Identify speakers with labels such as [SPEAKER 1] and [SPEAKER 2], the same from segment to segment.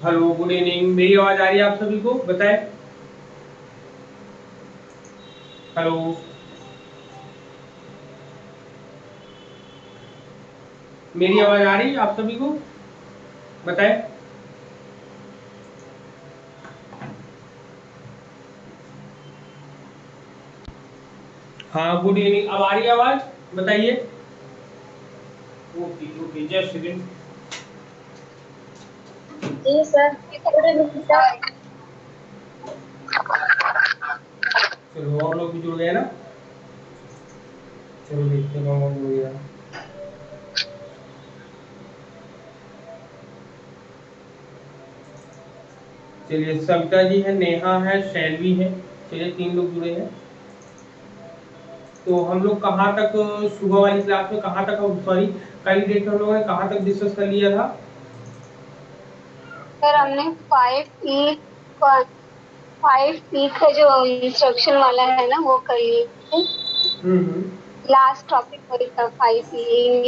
[SPEAKER 1] Hello, good evening. मेरी आवाज आ रही है आप सभी को? बताएं। हेलो। मेरी आवाज आ रही है आप सभी को? बताएं। हाँ, गुड इवनिंग। अब आ रही है आवाज? बताइए। Okay okay, just second.
[SPEAKER 2] जी सर, थोड़े मिनट तक।
[SPEAKER 1] चलो, और लोग भी जुड़ गए ना? चलो देखते हैं कौन कौन जुड़ गया। चलिए, सविता जी है, नेहा है, शैलवी है। चलिए, 3 लोग जुड़े हैं। तो हम लोग कहाँ तक, सुबह वाली क्लास में कहाँ तक, सॉरी, कल डेट में हम लोगों ने कहाँ तक डिस्कस कर लिया था?
[SPEAKER 2] सर हमने 5 पी का जो इंस्ट्रक्शन वाला है ना वो कर लिए थे।
[SPEAKER 1] हम्म।
[SPEAKER 2] लास्ट टॉपिक वही था 5 पी।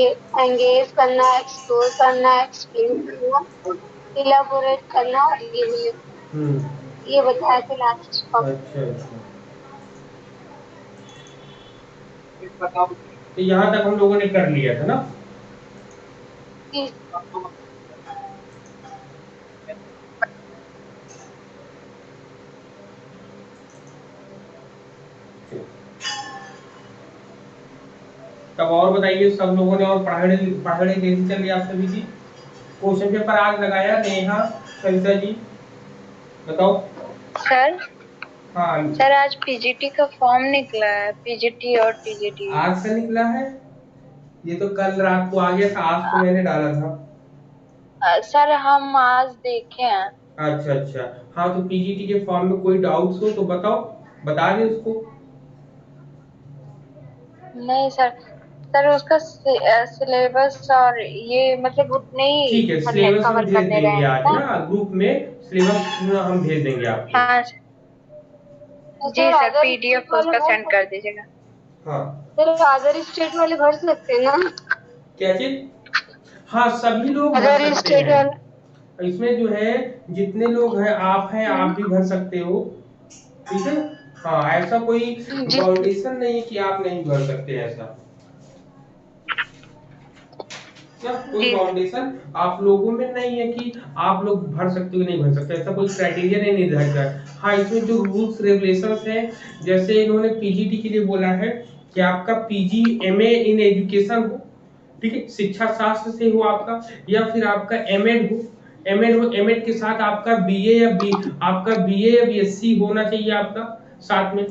[SPEAKER 2] एंगेज करना, एक्सप्लोर करना, एक्सप्लेन करना, इलाबोरेट करना और इवेल्यूएट,
[SPEAKER 1] हम्म।
[SPEAKER 2] ये बताया थे लास्ट टॉपिक।
[SPEAKER 1] अच्छा अच्छा। तो यहाँ तक हम लोगों ने कर लिया था ना?
[SPEAKER 2] जी।
[SPEAKER 1] तब और बताइए, सब लोगों ने और पढ़ाई पढ़ाई कैसी चल रही है आप सभी की? क्वेश्चन पेपर आज लगाया नेहा, सविता जी, बताओ।
[SPEAKER 2] सर
[SPEAKER 1] हाँ।
[SPEAKER 2] सर आज पीजीटी का फॉर्म निकला है, पीजीटी और टीजीटी।
[SPEAKER 1] आज से निकला है? ये तो कल रात को आ गया था, आज तो मैंने डाला था।
[SPEAKER 2] सर हम आज देखे हैं।
[SPEAKER 1] अच्छा अच्छा। हाँ, तो पीजीटी के फॉर्म में कोई डाउट्स हो तो बताओ, बता दे उसको।
[SPEAKER 2] नहीं सर, सर उसका सिलेबस और ये मतलब उतने ही
[SPEAKER 1] ठीक है, सिलेबस हम
[SPEAKER 2] कवर
[SPEAKER 1] भेज
[SPEAKER 2] करने
[SPEAKER 1] देंगे
[SPEAKER 2] रहेंगे
[SPEAKER 1] आज
[SPEAKER 2] ना।
[SPEAKER 1] ना ग्रुप में। सिलेबस पूरा हम भेज देंगे आपको।
[SPEAKER 2] हाँ जी सर, पीडीएफ उसका सेंड कर दीजिएगा।
[SPEAKER 1] हाँ।
[SPEAKER 2] सर अदर स्टेट वाले भर सकते हैं ना?
[SPEAKER 1] क्या चीज? हाँ, सभी लोग भर
[SPEAKER 2] अदर
[SPEAKER 1] सकते
[SPEAKER 2] स्टेट
[SPEAKER 1] हैं।
[SPEAKER 2] वाले।
[SPEAKER 1] इसमें जो है, जितने लोग हैं, आप भी भर सकते हो। ठीक है। हाँ, ऐसा कोई
[SPEAKER 2] जी
[SPEAKER 1] बाउंडेशन नहीं है कि आप नहीं भर सकते, ऐसा क्या कोई
[SPEAKER 2] जी सर।
[SPEAKER 1] बाउंडेशन आप लोगों में नहीं है कि आप लोग भर सकते हो नहीं भर सकते, ऐसा कोई क्राइटेरिया नहीं निर्धारित है। हाँ, इसमें जो रूल्स रेगुलेशंस हैं, जैसे इन्होंने पीजीटी के लिए बोला है कि आपका पीजी एमए इन एजुकेशन हो। ठीक है, शिक्षा शास्त्र से हो आपका, या फिर आपका एमएड हो। एमएड के साथ आपका बीए या बीएससी होना चाहिए आपका साथ में।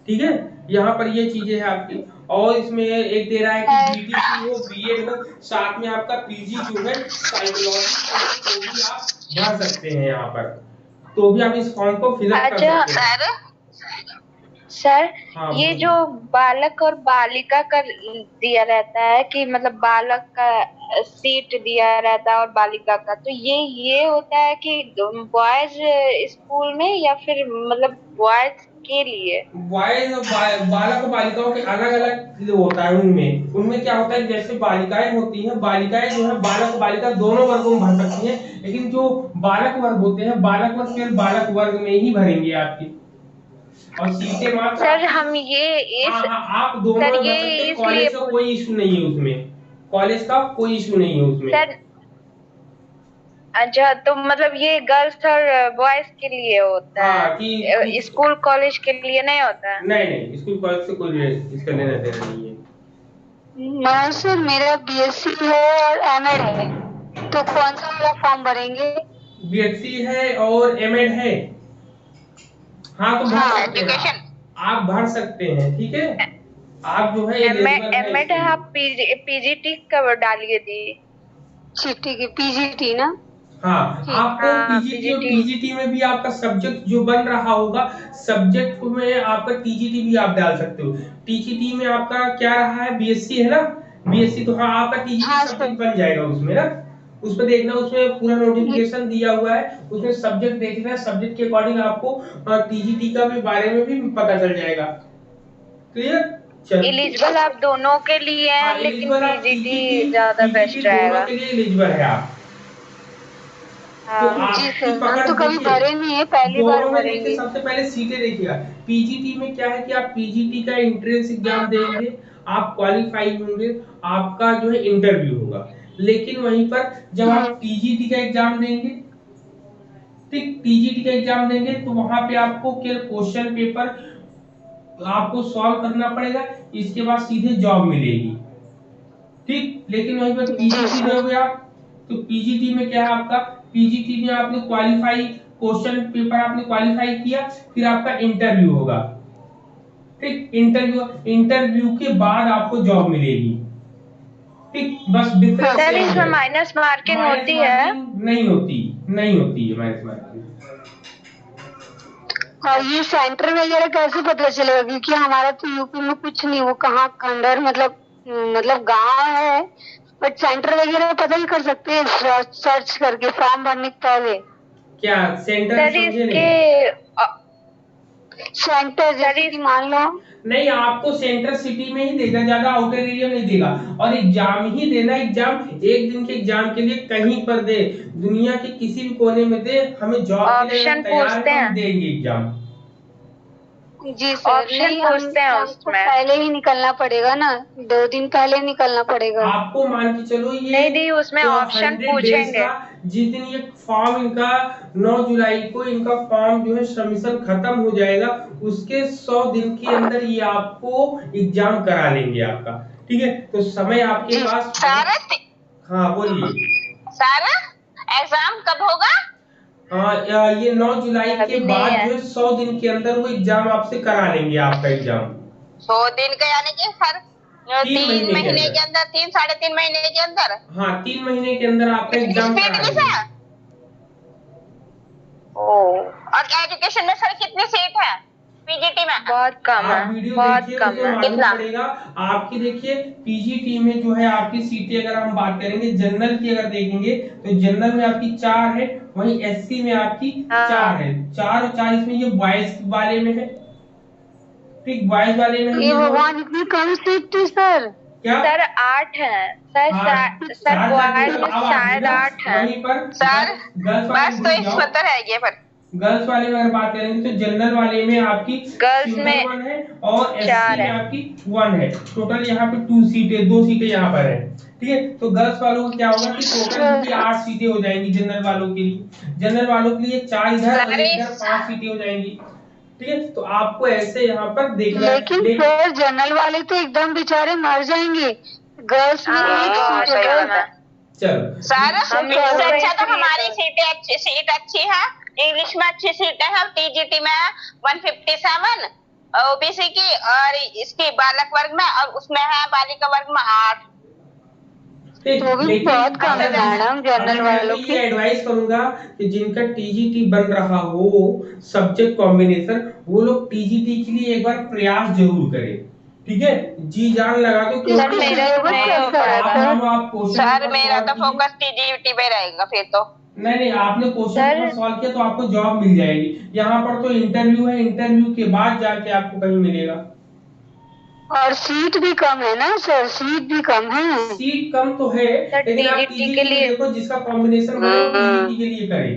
[SPEAKER 1] ठीक है। यहाँ पर ये चीजें हैं आपकी। और इसमें एक दे रहा है कि बीटीसी हो, बीएड हो, साथ में आपका पीजी जो है साइकोलॉजी से हो, तो भी आप भर सकते हैं यहाँ पर। तो भी आप इस फॉर्म को फिलअप कर
[SPEAKER 2] अच्छा
[SPEAKER 1] सकते हैं।
[SPEAKER 2] सर,
[SPEAKER 1] हाँ,
[SPEAKER 2] ये जो
[SPEAKER 1] बोलिए।
[SPEAKER 2] बालक और बालिका का दिया रहता है कि मतलब बालक का सीट दिया रहता है और बालिका का, तो ये होता है कि बॉयज स्कूल में या फिर मतलब बॉयज के लिए?
[SPEAKER 1] बॉयज और बालक और बालिकाओं के अलग अलग होता है। उनमें उनमें क्या होता है, जैसे बालिकाएं होती हैं, बालिकाएं जो है बालक और बालिका दोनों वर्गों में भर सकती हैं, लेकिन जो बालक वर्ग होते हैं, बालक वर्ग केवल बालक वर्ग में ही भरेंगे आपकी। और सीटें मात्र
[SPEAKER 2] सर
[SPEAKER 1] आपकी।
[SPEAKER 2] हम ये
[SPEAKER 1] हाँ
[SPEAKER 2] इस
[SPEAKER 1] हाँ, आप दोनों
[SPEAKER 2] सर
[SPEAKER 1] में
[SPEAKER 2] ये
[SPEAKER 1] भर सकते हैं,
[SPEAKER 2] इसलिए
[SPEAKER 1] कॉलेज का
[SPEAKER 2] पूछ
[SPEAKER 1] कोई इशू नहीं है उसमें। कॉलेज का कोई इशू नहीं है उसमें।
[SPEAKER 2] सर, अच्छा तो मतलब ये गर्ल्स और बॉयज के लिए होता
[SPEAKER 1] हाँ,
[SPEAKER 2] है, स्कूल कॉलेज के लिए नहीं होता है?
[SPEAKER 1] नहीं नहीं, स्कूल कॉलेज से कोई इसका लेना देना नहीं है।
[SPEAKER 2] मैं सर, मेरा बीएससी है और एमएड है, तो कौन सा वाला फॉर्म भरेंगे?
[SPEAKER 1] बीएससी है और एमएड है। हाँ, तो भर
[SPEAKER 2] हाँ
[SPEAKER 1] सकते हैं
[SPEAKER 2] एजुकेशन।
[SPEAKER 1] आप भर सकते हैं, ठीक है। आप जो है एलिजिबल है
[SPEAKER 2] एमएड
[SPEAKER 1] इसके
[SPEAKER 2] है,
[SPEAKER 1] लिए।
[SPEAKER 2] आप पीजीटी का डालिए दी। ठीक है, पीजीटी ना?
[SPEAKER 1] हाँ,
[SPEAKER 2] ठीक,
[SPEAKER 1] आपको
[SPEAKER 2] हाँ
[SPEAKER 1] पीजीटी और
[SPEAKER 2] पीजीटी।
[SPEAKER 1] टीजीटी में भी आपका सब्जेक्ट जो बन रहा होगा, सब्जेक्ट में आपका टीजीटी भी आप डाल सकते हो। टीजीटी में आपका क्या रहा है, बीएससी है ना? बीएससी, तो हाँ, आपका टीजीटी
[SPEAKER 2] हाँ सर।
[SPEAKER 1] सब्जेक्ट बन जाएगा उसमें ना। उस पर देखना, उसमें पूरा नोटिफिकेशन दिया हुआ है, उसमें सब्जेक्ट देखना है, सब्जेक्ट के अकॉर्डिंग आपको टीजीटी का भी बारे में भी पता चल जाएगा। क्लियर? चल।
[SPEAKER 2] एलिजिबल आप दोनों के लिए
[SPEAKER 1] हाँ,
[SPEAKER 2] हैं, लेकिन
[SPEAKER 1] एलिजिबल आप
[SPEAKER 2] पीजीटी
[SPEAKER 1] टीजीटी
[SPEAKER 2] ज्यादा
[SPEAKER 1] टीजीटी
[SPEAKER 2] बेस्ट
[SPEAKER 1] दोनों
[SPEAKER 2] रहेगा।
[SPEAKER 1] के लिए एलिजिबल है आप। तो
[SPEAKER 2] हाँ
[SPEAKER 3] जी
[SPEAKER 1] आपकी
[SPEAKER 3] सर, हम
[SPEAKER 1] पकड़
[SPEAKER 3] तो कभी
[SPEAKER 1] देखिए,
[SPEAKER 3] भरे नहीं है, पहली बार
[SPEAKER 1] दोनों में देखिए,
[SPEAKER 3] भरेंगे।
[SPEAKER 1] सबसे पहले सीटें देखिएगा। पीजीटी में क्या है कि आप पीजीटी का एंट्रेंस एग्जाम देंगे, आप क्वालिफाई होंगे, आपका जो है इंटरव्यू होगा। लेकिन वहीं पर जब आप टीजीटी का एग्जाम देंगे, ठीक, टीजीटी का एग्जाम देंगे तो वहां पे आपको केवल क्वेश्चन पेपर आपको सॉल्व करना पड़ेगा, इसके बाद सीधे जॉब मिलेगी, ठीक। लेकिन वहीं पर
[SPEAKER 3] जी
[SPEAKER 1] पीजीटी
[SPEAKER 3] सर।
[SPEAKER 1] दोगे आप, तो पीजीटी में क्या है आपका, पीजीटी में आपने क्वालिफाई, क्वेश्चन पेपर आपने क्वालिफाई किया, फिर आपका इंटरव्यू होगा, ठीक। इंटरव्यू इंटरव्यू के बाद आपको जॉब मिलेगी, ठीक। बस डिफरेंस
[SPEAKER 2] सर
[SPEAKER 1] यही
[SPEAKER 2] इसमें
[SPEAKER 1] है।
[SPEAKER 2] माइनस मार्किंग
[SPEAKER 1] माइनस
[SPEAKER 2] होती है?
[SPEAKER 1] मार्किंग नहीं होती, नहीं होती है माइनस मार्किंग।
[SPEAKER 3] और ये सेंटर वगैरह कैसे पता चलेगा, क्योंकि हमारा तो यूपी में कुछ नहीं, वो कहाँ खंडर मतलब गांव है, बट सेंटर वगैरह पता ही कर सकते हैं सर्च करके फॉर्म भरने के पहले।
[SPEAKER 1] क्या सेंटर
[SPEAKER 2] सर
[SPEAKER 1] समझे
[SPEAKER 2] इसके
[SPEAKER 1] नहीं?
[SPEAKER 3] सेंटर जैसे कि मान लो।
[SPEAKER 1] नहीं, आपको सेंटर सिटी में ही देगा, ज्यादा आउटर एरिया में नहीं देगा। और एग्जाम ही देना, एग्जाम एक दिन के एग्जाम के लिए कहीं पर दे, दुनिया के किसी भी कोने में दे, हमें जॉब के लिए अगर
[SPEAKER 2] ऑप्शन
[SPEAKER 1] तैयार है
[SPEAKER 2] पूछते
[SPEAKER 1] तो हम
[SPEAKER 2] हैं,
[SPEAKER 1] देंगे एग्जाम।
[SPEAKER 3] जी सर,
[SPEAKER 2] ऑप्शन
[SPEAKER 3] नहीं
[SPEAKER 2] पूछते हैं
[SPEAKER 3] हमको
[SPEAKER 2] उसमें।
[SPEAKER 3] पहले ही निकलना पड़ेगा ना, 2 दिन पहले निकलना पड़ेगा।
[SPEAKER 1] आपको मान के चलो ये
[SPEAKER 2] नहीं नहीं, उसमें ऑप्शन
[SPEAKER 1] 100 डेज
[SPEAKER 2] पूछेंगे।
[SPEAKER 1] का, जिस दिन ये फॉर्म इनका 9 जुलाई को इनका फॉर्म जो है सबमिशन खत्म हो जाएगा, उसके 100 दिन के अंदर ये आपको एग्जाम करा लेंगे आपका, ठीक है। तो समय आपके पास
[SPEAKER 2] सर
[SPEAKER 1] हाँ बोलिए।
[SPEAKER 2] सर एग्जाम कब होगा?
[SPEAKER 1] ये 9 जुलाई के
[SPEAKER 2] अभी नहीं
[SPEAKER 1] बाद
[SPEAKER 2] है।
[SPEAKER 1] जो है 100 दिन के अंदर वो एग्जाम आपसे करा लेंगे आपका एग्जाम।
[SPEAKER 2] 100 दिन का यानी कि हर
[SPEAKER 1] 3 महीने के
[SPEAKER 2] महीने के
[SPEAKER 1] अंदर,
[SPEAKER 2] अंदर, 3 साढ़े 3 महीने के अंदर।
[SPEAKER 1] हाँ 3 महीने के अंदर आपका
[SPEAKER 2] कितनी
[SPEAKER 1] एग्जाम
[SPEAKER 2] स्पीड
[SPEAKER 1] करा
[SPEAKER 2] में
[SPEAKER 1] लेंगे।
[SPEAKER 2] सर? ओ, और एजुकेशन में सर कितनी सीट है पीजीटी में? बहुत कम है,
[SPEAKER 1] आप वीडियो
[SPEAKER 2] बहुत
[SPEAKER 1] देखिए,
[SPEAKER 2] कम
[SPEAKER 1] उसमें
[SPEAKER 2] है।
[SPEAKER 1] मालूम
[SPEAKER 2] कितना?
[SPEAKER 1] पड़ेगा। आपकी देखिए पीजीटी में जो है आपकी सीटें, अगर हम बात करेंगे जनरल की अगर देखेंगे, तो जनरल में आपकी 4 है, वहीं एससी में आपकी 4 है, 4 और 4 इसमें ये बॉयज वाले में है, ठीक, बॉयज वाले में
[SPEAKER 3] ये
[SPEAKER 1] ये दो।
[SPEAKER 3] भगवान, इतनी कम सीट थी सर।
[SPEAKER 1] क्या
[SPEAKER 2] सर 8 है सर,
[SPEAKER 1] हाँ,
[SPEAKER 2] सर
[SPEAKER 1] 4 तक
[SPEAKER 2] बॉयज
[SPEAKER 1] तो
[SPEAKER 2] में
[SPEAKER 1] अब आ गई
[SPEAKER 2] शायद
[SPEAKER 1] ना।
[SPEAKER 2] 8 है।
[SPEAKER 1] वहीं पर
[SPEAKER 2] सर
[SPEAKER 1] गर्ल्स वाले
[SPEAKER 2] बस
[SPEAKER 1] में
[SPEAKER 2] तो
[SPEAKER 1] रुक
[SPEAKER 2] इस
[SPEAKER 1] जाओ।
[SPEAKER 2] पता है ये पर।
[SPEAKER 1] गर्ल्स वाले में अगर बात करेंगे तो जनरल वाले में आपकी
[SPEAKER 2] गर्ल्स
[SPEAKER 1] सिंगल
[SPEAKER 2] में
[SPEAKER 1] 1 है, और एससी
[SPEAKER 2] 4
[SPEAKER 1] में
[SPEAKER 2] है।
[SPEAKER 1] आपकी 1 है। टोटल यहाँ पे 2 सीटें, 2 सीटें यहाँ पर है, ठीक है। तो गर्ल्स वालों को क्या होगा कि टोटल इनकी 8 सीटें हो जाएंगी जनरल वालों के लिए, जनरल वालों के लिए 4 इधर और इधर 5 सीटें हो जाएंगी, ठीक है। तो आपको ऐसे यहाँ पर देखना
[SPEAKER 3] लेकिन
[SPEAKER 1] है।
[SPEAKER 3] सर जनरल वाले तो एकदम बेचारे मर जाएंगे, गर्ल्स में एक सीट है
[SPEAKER 2] सही
[SPEAKER 3] बस।
[SPEAKER 2] सर सर
[SPEAKER 3] हम
[SPEAKER 2] इससे
[SPEAKER 3] तो
[SPEAKER 2] अच्छा तो हमारी सीट अच्छी है। इंग्लिश में अच्छी सीट है, टीजीटी में 157 ओबीसी की, और इसकी बालक वर्ग में, और उसमें है बालिका वर्ग में 8।
[SPEAKER 3] तो भी
[SPEAKER 1] लेकिन
[SPEAKER 3] बहुत कम है
[SPEAKER 1] अगर
[SPEAKER 3] मैडम जनरल
[SPEAKER 1] अगर मैं तो
[SPEAKER 3] वालों
[SPEAKER 1] ये
[SPEAKER 3] की।
[SPEAKER 1] एडवाइस करूंगा कि जिनका टीजीटी बन रहा हो सब्जेक्ट कॉम्बिनेशन, वो लोग टीजीटी के लिए एक बार प्रयास जरूर करें, ठीक है। जी जान लगा दो,
[SPEAKER 2] सर
[SPEAKER 1] क्योंकि
[SPEAKER 2] मेरा तो नहीं हो
[SPEAKER 1] आप
[SPEAKER 2] पाएगा।
[SPEAKER 1] मानो आप क्वेश्चन
[SPEAKER 2] सर
[SPEAKER 1] पेपर
[SPEAKER 2] मेरा
[SPEAKER 1] सॉल्व
[SPEAKER 2] तो
[SPEAKER 1] कीजिए।
[SPEAKER 2] फोकस टीजीटी पे रहेगा फिर तो।
[SPEAKER 1] नहीं नहीं, आपने क्वेश्चन
[SPEAKER 2] सर
[SPEAKER 1] पेपर सॉल्व किया तो आपको जॉब मिल जाएगी। यहाँ पर तो इंटरव्यू है, इंटरव्यू के बाद जाके आपको कहीं मिलेगा।
[SPEAKER 3] और सीट भी कम है ना सर, सीट भी कम है।
[SPEAKER 1] सीट कम तो है,
[SPEAKER 2] सर
[SPEAKER 1] लेकिन आप
[SPEAKER 2] टीजीटी के
[SPEAKER 1] टीजीटी में
[SPEAKER 2] लिए,
[SPEAKER 1] देखो, जिसका कॉम्बिनेशन बने वो टीजीटी के लिए करे।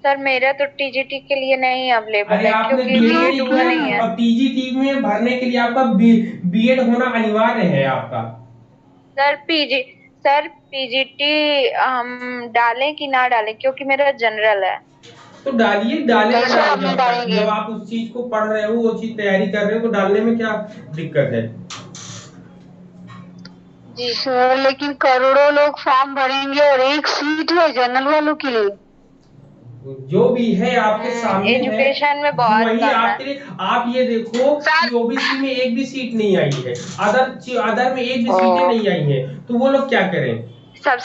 [SPEAKER 2] सर मेरा तो टीजीटी के लिए नहीं अवेलेबल
[SPEAKER 1] अरे
[SPEAKER 2] है,
[SPEAKER 1] आपने
[SPEAKER 2] क्योंकि
[SPEAKER 1] बीएड
[SPEAKER 2] बीएड
[SPEAKER 1] नहीं
[SPEAKER 2] हुआ
[SPEAKER 1] किया,
[SPEAKER 2] नहीं है।
[SPEAKER 1] और टीजीटी में भरने के लिए आपका बीएड होना अनिवार्य है आपका।
[SPEAKER 2] सर पीजीटी हम डालें कि ना डालें, क्योंकि मेरा जनरल है।
[SPEAKER 1] तो डालिए, डाले ना
[SPEAKER 3] कैसे
[SPEAKER 1] डाले,
[SPEAKER 3] आप नहीं डालेंगे?
[SPEAKER 1] जब आप उस चीज को पढ़ रहे हो, वो चीज तैयारी कर रहे हो, तो डालने में क्या दिक्कत है?
[SPEAKER 2] जी
[SPEAKER 3] सर लेकिन करोड़ों लोग फॉर्म भरेंगे और एक सीट है जनरल वालों के लिए।
[SPEAKER 1] जो भी है आपके सामने है,
[SPEAKER 2] एजुकेशन में बहुत
[SPEAKER 1] वही
[SPEAKER 2] कम
[SPEAKER 1] आपके
[SPEAKER 2] है।
[SPEAKER 1] लिए। आप ये देखो कि ओबीसी में एक भी सीट नहीं आई है, अदर में एक भी सीटें नहीं आई है, तो वो लोग क्या करें?
[SPEAKER 2] सर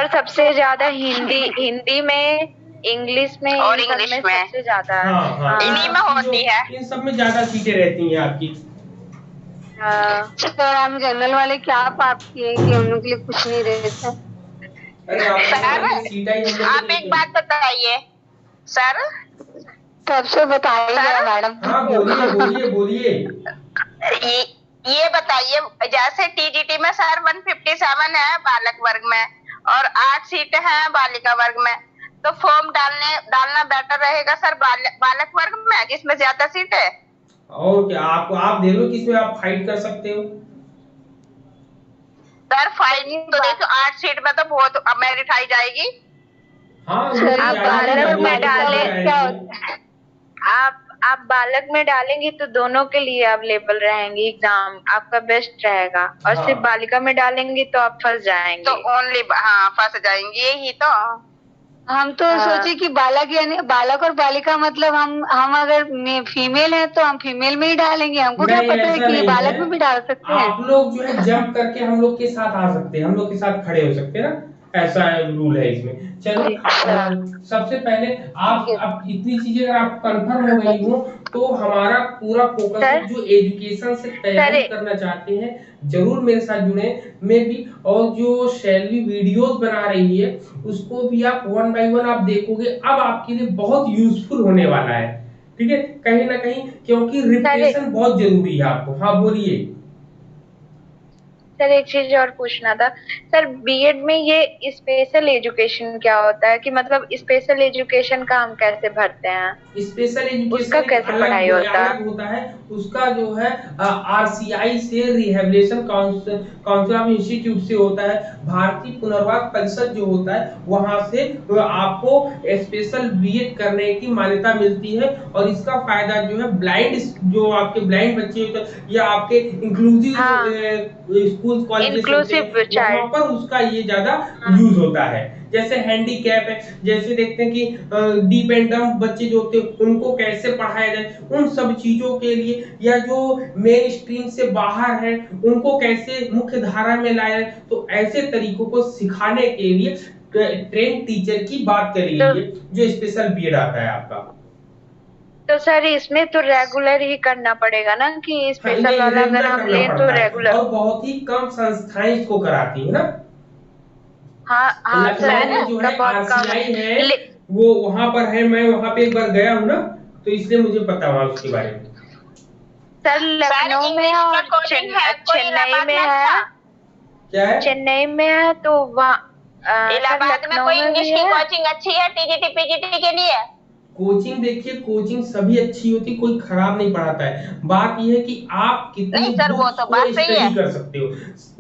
[SPEAKER 2] सबसे ज्यादा हिंदी हिंदी में, इंग्लिश में,
[SPEAKER 4] और
[SPEAKER 2] इन सब
[SPEAKER 4] इंग्लिश
[SPEAKER 2] में
[SPEAKER 4] में।
[SPEAKER 2] सबसे ज्यादा है।
[SPEAKER 1] हाँ हाँ,
[SPEAKER 4] इन्हीं में होती है।
[SPEAKER 1] इन सब में ज्यादा सीटें रहती हैं आपकी।
[SPEAKER 3] सर हम जनरल वाले क्या पाप किए कि हम लोग के लिए कुछ नहीं रहता।
[SPEAKER 1] अरे आप
[SPEAKER 4] सर
[SPEAKER 1] सीटा ही हम लोग
[SPEAKER 4] आप एक बात बताइए सर।
[SPEAKER 3] सबसे बताइए मैडम।
[SPEAKER 1] हाँ बोलिए बोलिए बोलिए।
[SPEAKER 4] ये बताइए, जैसे टीजीटी में सर 157 है बालक वर्ग में, और 8 सीट है बालिका वर्ग में, तो फॉर्म डालना बेटर रहेगा सर बालक वर्ग में जिसमें ज्यादा सीट है।
[SPEAKER 1] और क्या, आप दे लो किसमें आप फाइट कर सकते हो।
[SPEAKER 4] सर फाइट तो देखो 8 सीट में तो बहुत मेरिट आई जाएगी।
[SPEAKER 1] हाँ
[SPEAKER 3] सर,
[SPEAKER 1] आप
[SPEAKER 3] बालक में डाले क्या होता है?
[SPEAKER 2] आप बालक में डालेंगी तो दोनों के लिए अवेलेबल रहेंगी, एग्जाम आपका बेस्ट रहेगा। और
[SPEAKER 1] हाँ।
[SPEAKER 2] सिर्फ बालिका में डालेंगी तो आप फंस
[SPEAKER 4] तो
[SPEAKER 2] जाएंगे।
[SPEAKER 4] ओनली फंस जाएंगी, यही तो।
[SPEAKER 3] हम तो
[SPEAKER 2] हाँ।
[SPEAKER 3] सोचे कि बालक यानी बालक और बालिका मतलब हम अगर फीमेल है तो हम फीमेल में ही डालेंगे, हमको क्या
[SPEAKER 1] नहीं,
[SPEAKER 3] पता है
[SPEAKER 1] ऐसा
[SPEAKER 3] कि
[SPEAKER 1] नहीं
[SPEAKER 3] बालक
[SPEAKER 1] है।
[SPEAKER 3] में भी डाल सकते हैं।
[SPEAKER 1] आप लोग जो है जंप करके हम लोग के साथ आ सकते हैं, हम लोग के साथ खड़े हो सकते हैं ना, ऐसा रूल है इसमें। चलो सबसे पहले आप अब इतनी चीजें अगर आप कंफर्म हो गई हो तो हमारा पूरा फोकस है
[SPEAKER 2] सर,
[SPEAKER 1] जो एजुकेशन से तैयारी करना चाहते हैं जरूर मेरे साथ जुड़े। मैं भी, और जो शैलवी वीडियोस बना रही है उसको भी आप 1 बाय 1 आप देखोगे, अब आपके लिए बहुत यूजफुल होने वाला है, ठीक है, कहीं ना कहीं, क्योंकि रिप्रेजेंटेशन बहुत जरूरी है आपको। हाँ बोलिए।
[SPEAKER 2] सर एक चीज और पूछना था सर, बीएड में ये स्पेशल एजुकेशन क्या होता है, कि मतलब स्पेशल एजुकेशन का हम कैसे भरते हैं,
[SPEAKER 1] स्पेशल
[SPEAKER 2] उसका
[SPEAKER 1] एजुकेशन एक
[SPEAKER 2] कैसे पढ़ाई होता है?
[SPEAKER 1] अलग होता है। उसका जो है आरसीआई से, रिहेबिलिटेशन काउंसिल ऑफ इंस्टीट्यूट से होता है, भारतीय पुनर्वास परिषद जो होता है वहां से आपको स्पेशल बीएड करने की मान्यता मिलती है। और इसका फायदा जो है ब्लाइंड, जो आपके ब्लाइंड बच्चे होते हैं या आपके इंक्लूसिव स्कूल कॉलेजेस होते हैं
[SPEAKER 2] इंक्लूसिव
[SPEAKER 1] वहां
[SPEAKER 2] चाइल्ड।
[SPEAKER 1] पर उसका ये ज्यादा यूज होता है। जैसे हैंडीकैप है, जैसे देखते हैं कि डीप एंड डम्प बच्चे जो होते हैं उनको कैसे पढ़ाया जाए, उन सब चीजों के लिए, या जो मेन स्ट्रीम से बाहर है उनको कैसे मुख्य धारा में लाया जाए, तो ऐसे तरीकों को सिखाने के लिए ट्रेन टीचर की बात करी गई है जो स्पेशल बीएड आता है आपका।
[SPEAKER 2] तो सर इसमें तो रेगुलर ही करना पड़ेगा ना, कि स्पेशल
[SPEAKER 1] नहीं,
[SPEAKER 2] वाला अगर
[SPEAKER 1] रेगुलर
[SPEAKER 2] हम
[SPEAKER 1] करना
[SPEAKER 2] लें तो
[SPEAKER 1] पड़ता है,
[SPEAKER 2] रेगुलर।
[SPEAKER 1] और बहुत ही कम संस्थाएं इसको कराती है ना।
[SPEAKER 2] हाँ हाँ
[SPEAKER 1] लखनऊ
[SPEAKER 2] सर,
[SPEAKER 1] में जो
[SPEAKER 2] इसका
[SPEAKER 1] है
[SPEAKER 2] बहुत कम
[SPEAKER 1] आरसीआई है,
[SPEAKER 2] ले,
[SPEAKER 1] वो वहां पर है, मैं वहां पे एक बार गया हूँ ना, तो इसलिए मुझे पता हुआ उसके बारे में।
[SPEAKER 2] सर
[SPEAKER 4] सर
[SPEAKER 2] लखनऊ में
[SPEAKER 4] इंग्लिश
[SPEAKER 2] है
[SPEAKER 4] का
[SPEAKER 2] और
[SPEAKER 4] कोचिंग है कोई
[SPEAKER 2] चेन्नई
[SPEAKER 4] इलाहाबाद
[SPEAKER 2] में
[SPEAKER 4] में?
[SPEAKER 2] है।
[SPEAKER 4] अच्छा,
[SPEAKER 1] क्या है?
[SPEAKER 2] चेन्नई में है तो वहाँ सर
[SPEAKER 4] इलाहाबाद में
[SPEAKER 2] लखनऊ
[SPEAKER 4] कोई
[SPEAKER 2] में भी
[SPEAKER 4] इंग्लिश की
[SPEAKER 2] है।
[SPEAKER 4] कोचिंग अच्छी है टीजीटी पीजीटी के लिए?
[SPEAKER 1] कोचिंग देखिए, कोचिंग सभी अच्छी होती, कोई खराब नहीं पढ़ाता है। बात यह है कि आप कितनी
[SPEAKER 4] नहीं सर, वो
[SPEAKER 1] बुक्स
[SPEAKER 4] तो
[SPEAKER 1] को
[SPEAKER 4] बात सही है।
[SPEAKER 1] स्टडी कर सकते हो।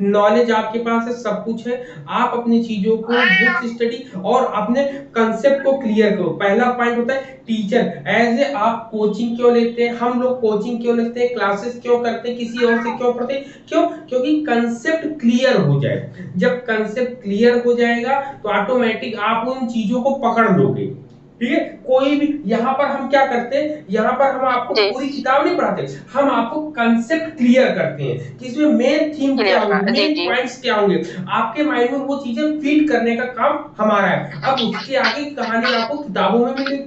[SPEAKER 1] नॉलेज आपके पास है, सब कुछ है, आप अपनी चीजों को बुक्स स्टडी और अपने कंसेप्ट को क्लियर करो। पहला पॉइंट होता है टीचर, एज ए आप कोचिंग क्यों लेते हैं, हम लोग कोचिंग क्यों लेते हैं, क्लासेस क्यों करते हैं, किसी और से क्यों पढ़ते हैं, क्यों? क्योंकि कंसेप्ट क्लियर हो जाए। जब कंसेप्ट क्लियर हो जाएगा तो ऑटोमेटिक आप उन चीजों को पकड़ लोगे, ठीक है। कोई भी यहाँ पर हम क्या करते हैं, यहाँ पर हम आपको पूरी किताब नहीं पढ़ाते, हम आपको कंसेप्ट क्लियर करते हैं कि इसमें मेन थीम क्या होंगे, मेन पॉइंट्स क्या होंगे, आपके माइंड में वो चीजें फीड करने का काम हमारा है। अब उसके आगे कहानी आपको किताबों में मिलेगी।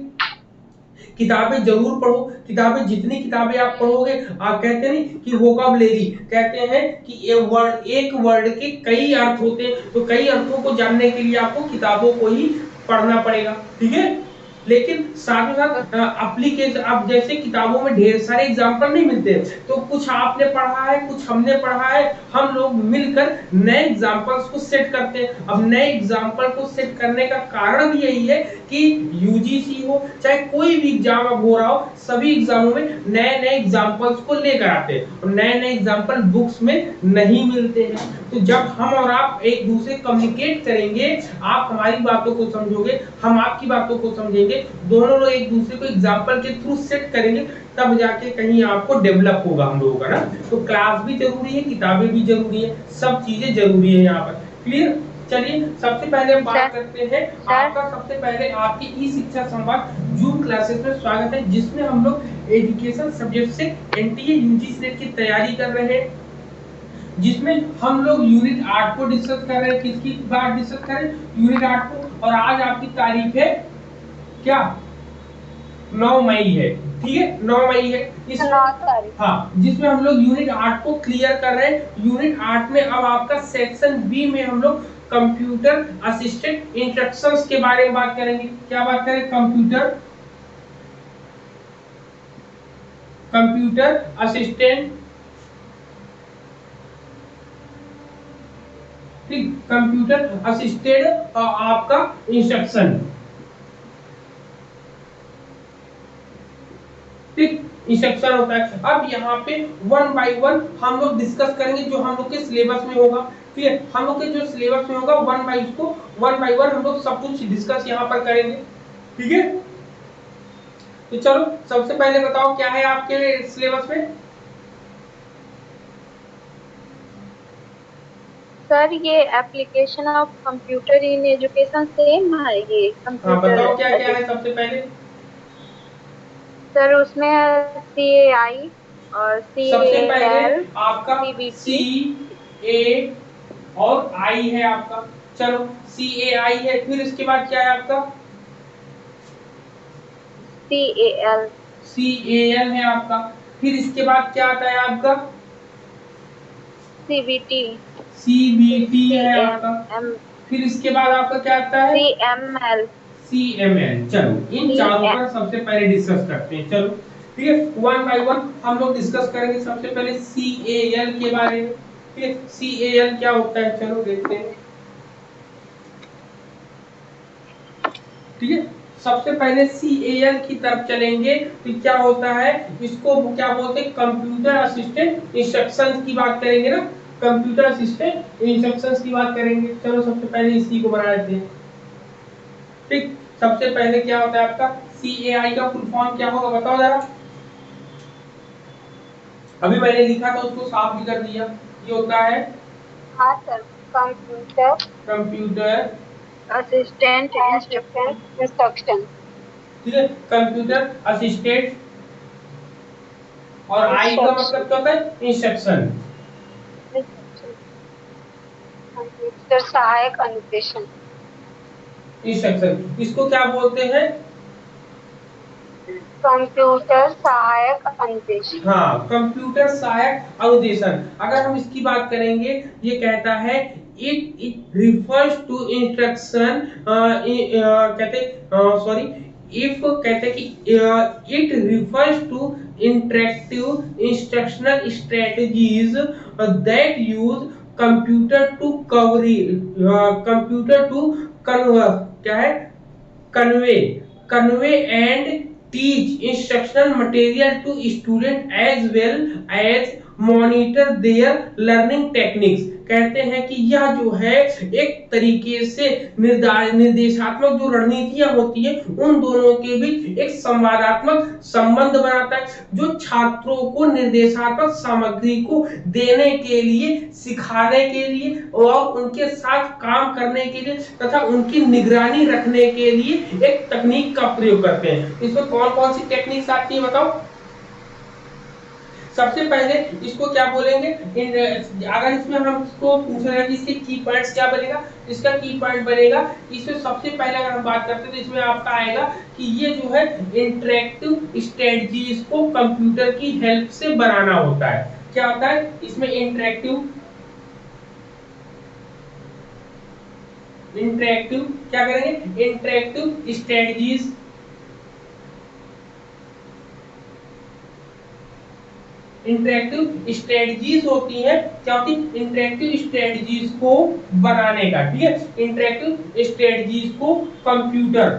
[SPEAKER 1] किताबें जरूर पढ़ो, किताबें जितनी किताबें आप पढ़ोगे, आप कहते नहीं कि वोकैबुलरी, कहते हैं कि एक वर्ड के कई अर्थ होते हैं, तो कई अर्थों को जानने के लिए आपको किताबों को ही पढ़ना पड़ेगा, ठीक है। लेकिन साथ ही साथ एप्लीकेशन, अब जैसे किताबों में ढेर सारे एग्जाम्पल नहीं मिलते, तो कुछ आपने पढ़ा है, कुछ हमने पढ़ा है, हम लोग मिलकर नए एग्जाम्पल्स को सेट करते हैं। अब नए एग्जाम्पल को सेट करने का कारण भी यही है कि यूजीसी हो चाहे कोई भी एग्जाम अब हो रहा हो, सभी एग्जामों में नए नए एग्जाम्पल्स को लेकर आते हैं, और नए नए एग्जाम्पल बुक्स में नहीं मिलते हैं। तो जब हम और आप एक दूसरे कम्युनिकेट करेंगे, आप हमारी बातों को समझोगे, हम आपकी बातों को समझेंगे, दोनों लोग एक दूसरे को एग्जाम्पल के थ्रू सेट करेंगे, तब जाके कहीं आपको डेवलप होगा हम लोगों का ना। तो क्लास भी जरूरी है, किताबें भी जरूरी है, सब चीजें जरूरी है यहाँ पर। क्लियर? चलिए सबसे पहले हम बात करते हैं, आपका सबसे पहले आपकी ई शिक्षा संवाद जूम क्लासेस में स्वागत है, जिसमें हम लोग एजुकेशन सब्जेक्ट से एनटीए यूजी सेट की तैयारी कर रहे हैं, जिसमें हम लोग यूनिट 8 को डिस्कस कर रहे हैं। किसकी बात डिस्कस कर रहे हैं? यूनिट 8 को। और आज आपकी तारीख है क्या? 9 मई है, ठीक है, 9 मई है। हाँ, जिसमें हम लोग यूनिट 8 को क्लियर कर रहे हैं। यूनिट 8 में अब आपका सेक्शन बी में हम लोग कंप्यूटर असिस्टेड इंस्ट्रक्शंस के बारे में बात करेंगे। क्या बात करें? कंप्यूटर असिस्टेंट ठीक, कंप्यूटर असिस्टेड आपका इंस्ट्रक्शन, ठीक, इंस्ट्रक्शन होता है। अब यहाँ पे वन बाय वन हम लोग डिस्कस करेंगे जो हम लोग के सिलेबस में होगा, ठीक है, हम लोग के जो सिलेबस में होगा वन बाय वन हम लोग सब कुछ डिस्कस यहाँ पर करेंगे, ठीक है। तो चलो सबसे पहले बताओ क्या है आपके सिलेबस में।
[SPEAKER 2] सर ये application of computer in education same है ये
[SPEAKER 1] हाँ बताओ क्या क्या है सबसे पहले।
[SPEAKER 2] सर उसमें CAI और
[SPEAKER 1] सबसे पहले
[SPEAKER 2] CAL
[SPEAKER 1] आपका
[SPEAKER 2] CBT
[SPEAKER 1] CA और I है आपका, चलो CAI है, फिर इसके बाद क्या है आपका CAL है आपका, फिर इसके बाद क्या आता है आपका
[SPEAKER 2] CBT
[SPEAKER 1] है आपका, फिर इसके बाद आपका क्या आता है CML। चलो इन चारों पर सबसे पहले डिस्कस करते हैं, चलो ठीक है, वन बाय वन हम लोग डिस्कस करेंगे। सबसे पहले CAL के बारे में, ठीक है, CAL क्या होता है चलो देखते हैं, ठीक है। सबसे पहले CAL की तरफ चलेंगे तो क्या होता है, इसको क्या बोलते हैं, कंप्यूटर असिस्टेंट इंस्ट्रक्शंस की बात करेंगे ना, कंप्यूटर असिस्टेंट इंस्ट्रक्शंस की बात करेंगे। चलो सबसे पहले इसी को बना लेते हैं, ठीक। सबसे पहले क्या होता है आपका CAI का फुल फॉर्म क्या होगा बताओ जरा। अभी मैंने लिखा था उसको साफ भी कर दिया, ये होता है
[SPEAKER 3] हाँ सर,
[SPEAKER 1] कंप्यूटर
[SPEAKER 2] असिस्टेंट
[SPEAKER 3] इंस्ट्रक्शन,
[SPEAKER 1] ठीक है, कंप्यूटर असिस्टेंट, और आई का मतलब क्या होता है इंस्ट्रक्शन,
[SPEAKER 3] कंप्यूटर सहायक अनुदेशन,
[SPEAKER 1] इंस्ट्रक्शन इसको क्या बोलते हैं,
[SPEAKER 3] कंप्यूटर सहायक अनुदेशन।
[SPEAKER 1] हाँ कंप्यूटर सहायक अनुदेशन। अगर हम इसकी बात करेंगे, ये कहता है इट रिफर्स टू इंस्ट्रक्शन, कहते सॉरी इफ कहते कि it refers to interactive instructional strategies that use computer to क्या है convey and teach instructional material to student as well as monitor their learning techniques। कहते हैं कि यह जो है एक तरीके से निर्देशात्मक जो रणनीतियां होती है उन दोनों के बीच एक संवादात्मक संबंध बनाता है, जो छात्रों को निर्देशात्मक सामग्री को देने के लिए, सिखाने के लिए और उनके साथ काम करने के लिए तथा उनकी निगरानी रखने के लिए एक तकनीक का प्रयोग करते हैं। इसमें कौन कौन सी टेक्निक्स आती है बताओ। सबसे पहले इसको क्या बोलेंगे, अगर इसमें हम इसको पूछ रहे हैं कि इसके की पॉइंट्स क्या बनेगा, इसका की पॉइंट बनेगा, इसमें सबसे पहले अगर हम बात करते हैं तो इसमें आपका आएगा कि ये जो है इंटरेक्टिव स्ट्रेटजीज को कंप्यूटर की हेल्प से बनाना होता है। क्या होता है इसमें इंटरेक्टिव क्या करेंगे, इंटरेक्टिव स्ट्रेटजीज, इंटरेक्टिव स्ट्रेटजीज होती है, क्या होती है इंटरेक्टिव स्ट्रेटजीज को बनाने का, ठीक है, इंटरेक्टिव स्ट्रेटजीज को कंप्यूटर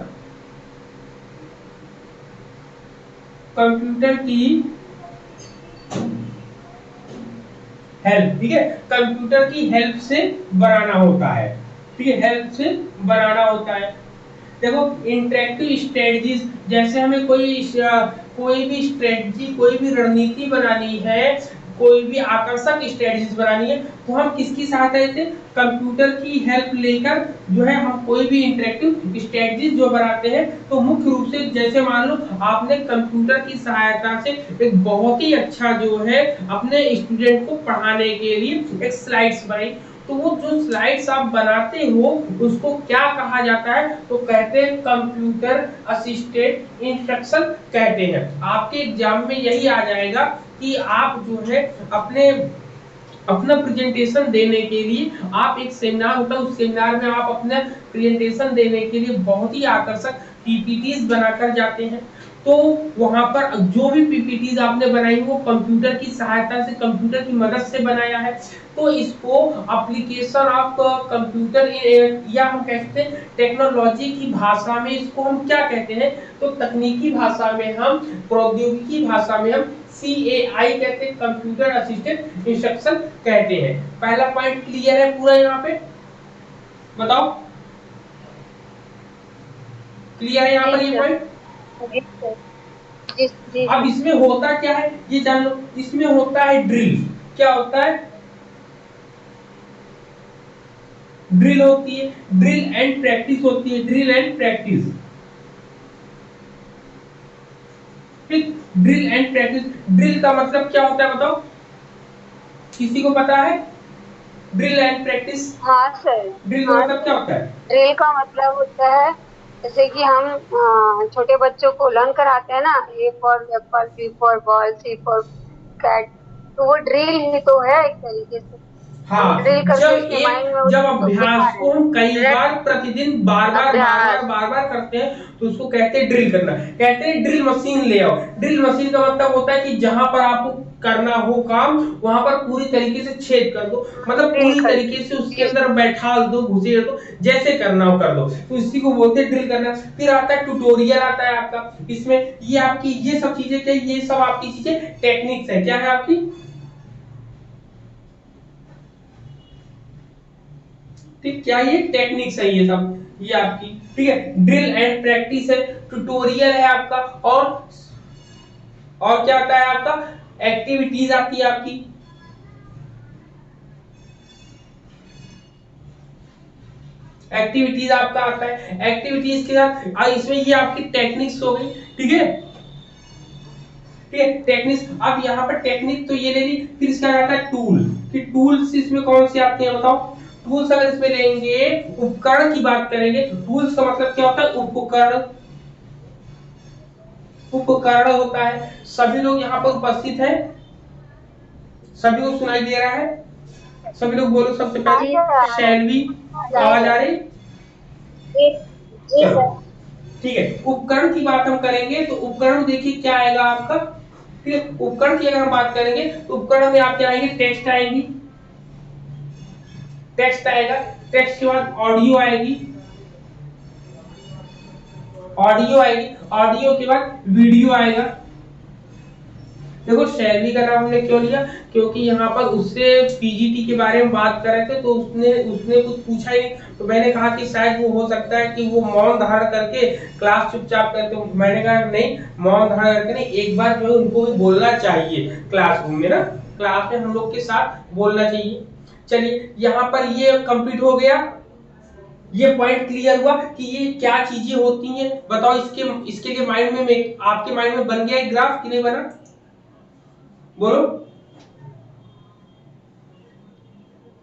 [SPEAKER 1] की हेल्प, ठीक है, कंप्यूटर की हेल्प से बनाना होता है, ठीक है, हेल्प से बनाना होता है। देखो इंटरेक्टिव स्ट्रेटजीज, जैसे हमें कोई भी स्ट्रेटजी, कोई भी रणनीति बनानी है, कोई भी आकर्षक स्ट्रेटजीज बनानी है, तो हम किसकी सहायता लेते हैं, कंप्यूटर की हेल्प लेकर जो है हम कोई भी इंटरेक्टिव स्ट्रेटजीज जो बनाते हैं। तो मुख्य रूप से जैसे मान लो आपने कंप्यूटर की सहायता से एक बहुत ही अच्छा जो है अपने स्टूडेंट को पढ़ाने के लिए एक स्लाइड्स बनाई, तो वो जो स्लाइड्स आप बनाते हो उसको क्या कहा जाता है, तो कहते हैं कंप्यूटर असिस्टेड इंस्ट्रक्शन कहते हैं। आपके एग्जाम में यही आ जाएगा कि आप जो है अपना प्रेजेंटेशन देने के लिए आप एक सेमिनार होता है, उस सेमिनार में आप अपना प्रेजेंटेशन देने के लिए बहुत ही आकर्षक पीपीटीज बनाकर जाते हैं। तो वहां पर जो भी पीपीटीज आपने बनाई वो कंप्यूटर की सहायता से, कंप्यूटर की मदद से बनाया है। तो इसको एप्लीकेशन ऑफ कंप्यूटर, या हम कहते हैं टेक्नोलॉजी की भाषा में इसको हम क्या कहते हैं, तो तकनीकी भाषा में हम, प्रौद्योगिकी भाषा में हम CAI कहते हैं, कंप्यूटर असिस्टेड इंस्ट्रक्शन कहते हैं। पहला पॉइंट क्लियर है पूरा यहाँ पे, बताओ क्लियर है यहाँ पर ये पॉइंट? अब इसमें होता क्या है ये जान लो, इसमें होता है ड्रिल। क्या होता है? ड्रिल होती है, ड्रिल एंड प्रैक्टिस होती है, ड्रिल एंड प्रैक्टिस। ठीक, ड्रिल एंड प्रैक्टिस। ड्रिल का मतलब क्या होता है बताओ, किसी को पता है? Drill and practice.
[SPEAKER 3] हाँ सर।
[SPEAKER 1] ड्रिल का मतलब क्या होता है?
[SPEAKER 3] ड्रिल का मतलब होता है जैसे कि हम छोटे बच्चों को लर्न कराते हैं ना, A for apple, B for ball, C for cat, तो वो ड्रिल ही तो है एक तरीके से।
[SPEAKER 1] हाँ, जब अभ्यास को हम कई बार प्रतिदिन बार बार करते हैं तो उसको कहते हैं ड्रिल करना। कहते हैं ड्रिल मशीन ले आओ। ड्रिल मशीन का मतलब होता है कि जहां पर आपको करना हो काम वहां पर पूरी तरीके से छेद कर दो, मतलब पूरी तरीके से उसके अंदर बैठा दो, घुसेड़ दो, जैसे करना हो कर दो, तो इसी को बोलते हैं ड्रिल करना। फिर आता है ट्यूटोरियल, आता है आपका, इसमें ये आपकी ये सब चीजें क्या, ये सब आपकी चीजें टेक्निक्स है। क्या है आपकी? ठीक, क्या ये टेक्निक्स है ये सब, ये आपकी, ठीक है। ड्रिल एंड प्रैक्टिस है, ट्यूटोरियल है आपका, और क्या आता है आपका? एक्टिविटीज आती है आपकी। एक्टिविटीज आपका आता है। एक्टिविटीज के साथ इसमें ये आपकी टेक्निक्स हो गई, ठीक है। ठीक है, टेक्निक्स। अब यहाँ पर टेक्निक तो ये ले ली, फिर इसका आता है टूल। कि टूल्स इसमें कौन से आते हैं बताओ? टूल्स अगर इसमें लेंगे, उपकरण की बात करेंगे, टूल्स का मतलब क्या होता है? उपकरण। उपकरण होता है। सभी लोग यहाँ पर उपस्थित हैं? सभी को सुनाई दे रहा है? सभी लोग बोलो सबसे पहले। शैलवी, आवाज आ रही? चलो ठीक है, उपकरण की बात हम करेंगे तो उपकरण देखिए क्या आएगा आपका। ठीक है, उपकरण की अगर हम बात करेंगे तो उपकरण में आप क्या आएंगे? टेक्स्ट आएगी, टेक्स्ट आएगा, टेक्स्ट के बाद ऑडियो आएगी, ऑडियो आएगी, ऑडियो के बाद वीडियो आएगा। देखो शैली का नाम हमने क्यों लिया? क्योंकि यहाँ पर उससे पीजीटी के बारे में बात कर रहे थे तो उसने कुछ पूछा ही नहीं, तो मैंने कहा कि शायद वो हो सकता है कि वो मौन धारण करके क्लास चुपचाप करते। तो मैंने कहा नहीं, मौन धारण करके नहीं, एक बार जो है उनको भी बोलना चाहिए क्लासरूम में ना, क्लास में हम लोग के साथ बोलना चाहिए। चलिए यहाँ पर ये कंप्लीट हो गया, ये पॉइंट क्लियर हुआ कि ये क्या चीजें होती हैं। बताओ इसके लिए माइंड में आपके माइंड में बन गया एक ग्राफ कि नहीं बना? बोलो,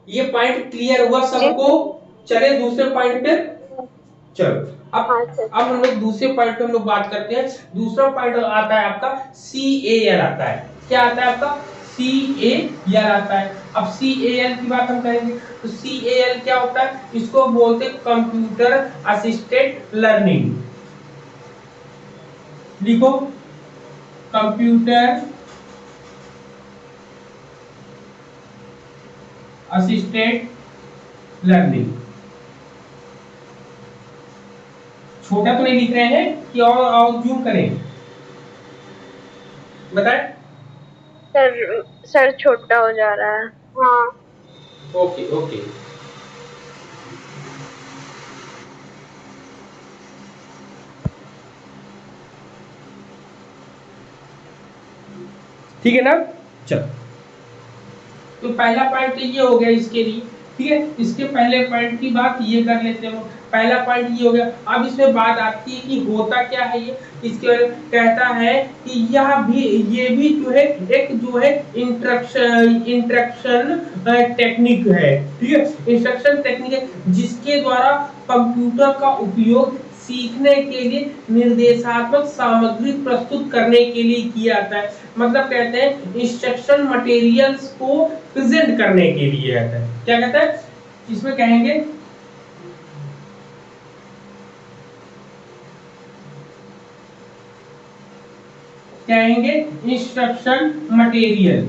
[SPEAKER 1] ये पॉइंट क्लियर हुआ सबको? चले दूसरे पॉइंट पे। चलो अब हम लोग दूसरे पॉइंट पे हम लोग बात करते हैं। दूसरा पॉइंट आता है आपका CAL आता है। क्या आता है आपका? CAL आता है। अब CAL की बात हम करेंगे तो CAL क्या होता है? इसको बोलते हैं कंप्यूटर असिस्टेड लर्निंग। लिखो, कंप्यूटर असिस्टेड लर्निंग। छोटा तो नहीं लिख रहे हैं कि और जूम करें? बताएं
[SPEAKER 2] सर छोटा हो जा रहा है।
[SPEAKER 3] हाँ
[SPEAKER 1] ओके ओके। ठीक है ना? चलो, तो पहला पॉइंट तो ये हो गया इसके लिए। ठीक है, इसके पहले पॉइंट की बात ये कर लेते हैं। पहला पॉइंट ये हो गया। अब इसमें बात आती है कि होता क्या है ये। इसके बारे में कहता है कि ये भी जो है एक जो है इंस्ट्रक्शन टेक्निक है। ठीक है, इंस्ट्रक्शन टेक्निक है जिसके द्वारा कंप्यूटर का उपयोग सीखने के लिए निर्देशात्मक सामग्री प्रस्तुत करने के लिए किया जाता है। मतलब कहते हैं इंस्ट्रक्शन मटेरियल्स को प्रेजेंट करने के लिए आता है। क्या कहता है इसमें? कहेंगे क्या आएंगे, इंस्ट्रक्शन मटेरियल।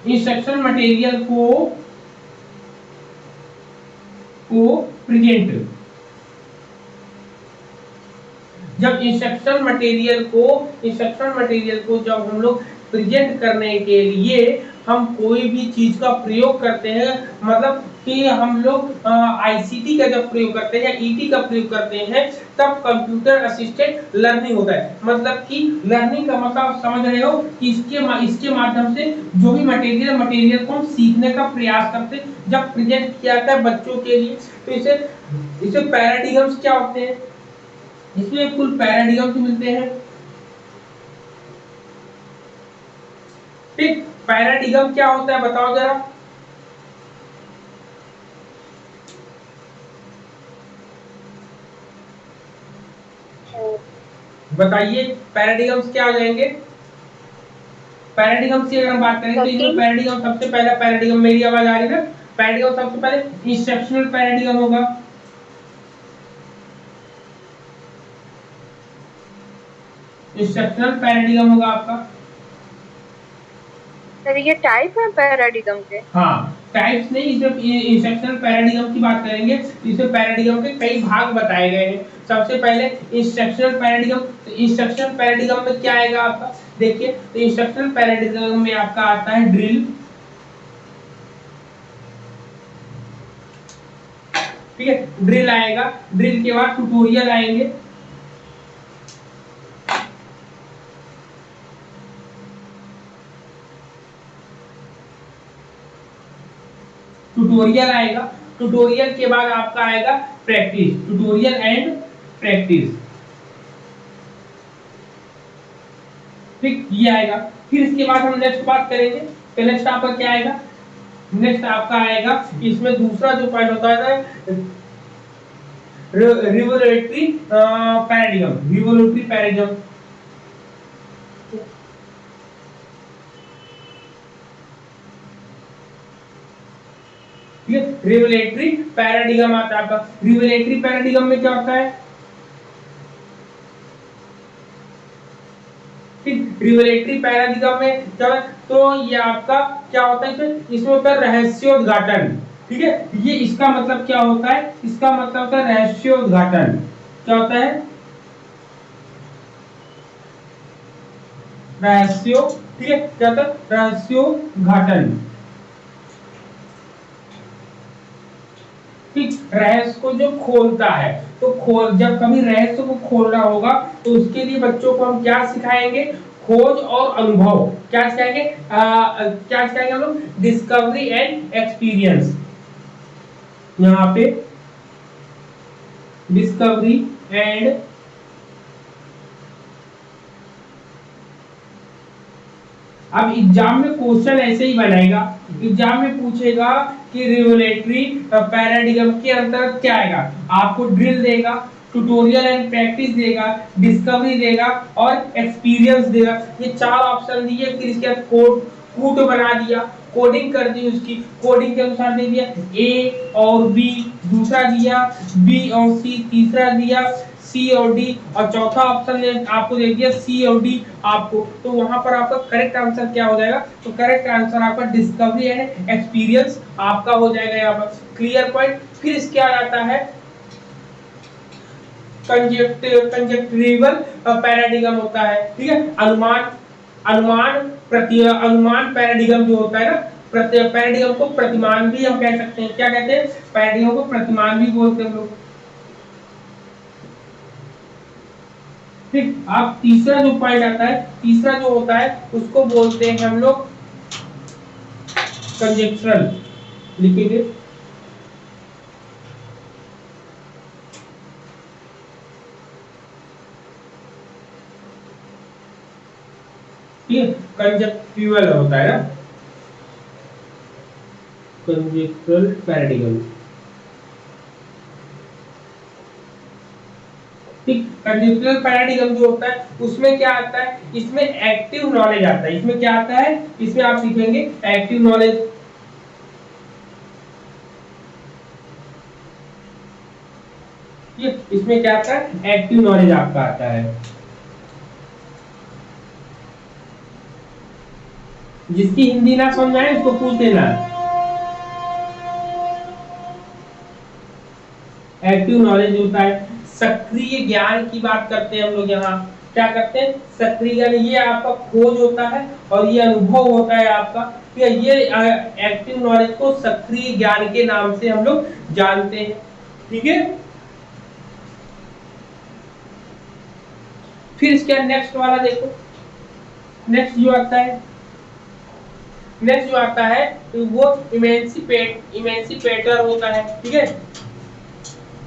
[SPEAKER 1] इंस्ट्रक्शन मटेरियल को प्रेजेंट। जब इंस्ट्रक्शन मटेरियल को जब हम लोग प्रेजेंट करने के लिए हम कोई भी चीज का प्रयोग करते हैं, मतलब कि हम लोग आईसीटी का जब प्रयोग करते हैं या ईटी का प्रयोग करते हैं, तब कंप्यूटर असिस्टेड लर्निंग होता है। मतलब कि लर्निंग का मतलब आप समझ रहे हो कि इसके माध्यम से जो भी मटेरियल को हम सीखने का प्रयास करते हैं, जब प्रेजेंट किया जाता है बच्चों के लिए, तो इसे पैराडिगम्स क्या होते हैं, इसमें कुल पैराडिगम्स मिलते हैं। ठीक, पैराडिगम क्या होता है बताओ जरा। बताइए पैराडिगम्स क्या हो जाएंगे। पैराडिगम्स की अगर हम बात करें तो इसमें पैराडिगम, सबसे पहला पैराडिगम, मेरी आवाज आ रही है ना, पैराडिगम सबसे पहले इंस्ट्रक्शनल पैराडिगम होगा। इंस्ट्रक्शनल पैराडिगम होगा आपका।
[SPEAKER 2] सर ये टाइप है पैराडिगम के?
[SPEAKER 1] हाँ, टाइप्स नहीं, इसमें इंस्ट्रक्शनल पैराडिगम की बात करेंगे। इसमें पैराडिगम के कई भाग बताए गए हैं। सबसे पहले इंस्ट्रक्शनल पैराडिगम। तो इंस्ट्रक्शनल पैराडिगम में क्या आएगा आपका, देखिए, तो इंस्ट्रक्शनल पैराडिगम में आपका आता है ड्रिल। ठीक है, ड्रिल आएगा। ड्रिल के बाद ट्यूटोरियल आएंगे। ट्यूटोरियल आएगा। ट्यूटोरियल के बाद आपका आएगा प्रैक्टिस, ट्यूटोरियल एंड प्रैक्टिस। ठीक, ये आएगा। फिर इसके बाद हम नेक्स्ट बात करेंगे। तो नेक्स्ट आपका क्या आएगा, नेक्स्ट आपका आएगा, इसमें दूसरा जो पॉइंट होता है रिवोल्यूटरी पैराडिगम। रिवोल्यूटरी पैराडिगम, रिवोल्यूटरी पैराडिगम आता है आपका। रिवोल्यूटरी पैराडिगम में क्या होता है, रिवोल्यूटरी पैराडिगम में क्या, तो ये आपका क्या होता है, इसमें होता है रहस्योद्घाटन। ठीक है, ये इसका मतलब क्या होता है, इसका मतलब होता है रहस्योद्घाटन। क्या होता है, रहस्यो। ठीक है, क्या होता है, रहस्योद्घाटन। रहस्य को जो खोलता है, तो जब कभी रहस्य को खोलना होगा तो उसके लिए बच्चों को हम क्या सिखाएंगे, खोज और अनुभव। क्या सिखाएंगे, क्या सिखाएंगे हम लोग, डिस्कवरी एंड एक्सपीरियंस। यहाँ पे डिस्कवरी एंड अब एग्जाम में क्वेश्चन ऐसे ही बनाएगा। एग्जाम में पूछेगा कि रिवोल्यूटरी पैराडिगम के अंतर्गत क्या आएगा, आपको ड्रिल देगा, ट्यूटोरियल एंड प्रैक्टिस देगा, डिस्कवरी देगा और एक्सपीरियंस देगा। ये चार ऑप्शन दिए। फिर इसके बाद कोड बना दिया, कोडिंग कर दी, उसकी कोडिंग के अनुसार दे दिया ए और बी, दूसरा दिया बी और सी, तीसरा दिया सी और डी, और चौथा ऑप्शन ने आपको दे दिया सी और डी आपको। तो वहां पर आपका करेक्ट आंसर क्या हो जाएगा, तो करेक्ट आंसर आपका डिस्कवरी एंड एक्सपीरियंस आपका हो जाएगा यहाँ पर। Clear point. फिर इसके आ जाता है कंजेक्टिवल पैराडिगम होता है। ठीक है, अनुमान पैराडिगम जो होता है ना, पैराडिगम को प्रतिमान भी हम कह सकते हैं। क्या कहते हैं, पैराडिगम को प्रतिमान भी बोलते हैं लोग। ठीक, अब तीसरा जो पॉइंट आता है, तीसरा जो होता है उसको बोलते हैं हम लोग कंजेक्चरल। लिखेंगे कंजेक्टिवल होता है ना, कंजेक्चरल पैराडिगम। कंजेक्चरल पैराडिगम जो होता है उसमें क्या आता है, इसमें एक्टिव नॉलेज आता है। इसमें क्या आता है, इसमें आप सीखेंगे एक्टिव नॉलेज। इसमें क्या आता है, एक्टिव नॉलेज आपका आता है। जिसकी हिंदी ना समझ में आए उसको पूछ लेना। एक्टिव नॉलेज होता है, सक्रिय ज्ञान की बात करते हैं हम लोग यहाँ। क्या करते हैं? सक्रिय ज्ञान, ये आपका खोज होता है और ये अनुभव होता है आपका। ये एक्टिव नॉलेज को सक्रिय ज्ञान के नाम से हम लोग जानते हैं। ठीक है, फिर इसके नेक्स्ट वाला देखो। नेक्स्ट जो आता है वो इमेंसिपेटर होता है। ठीक है,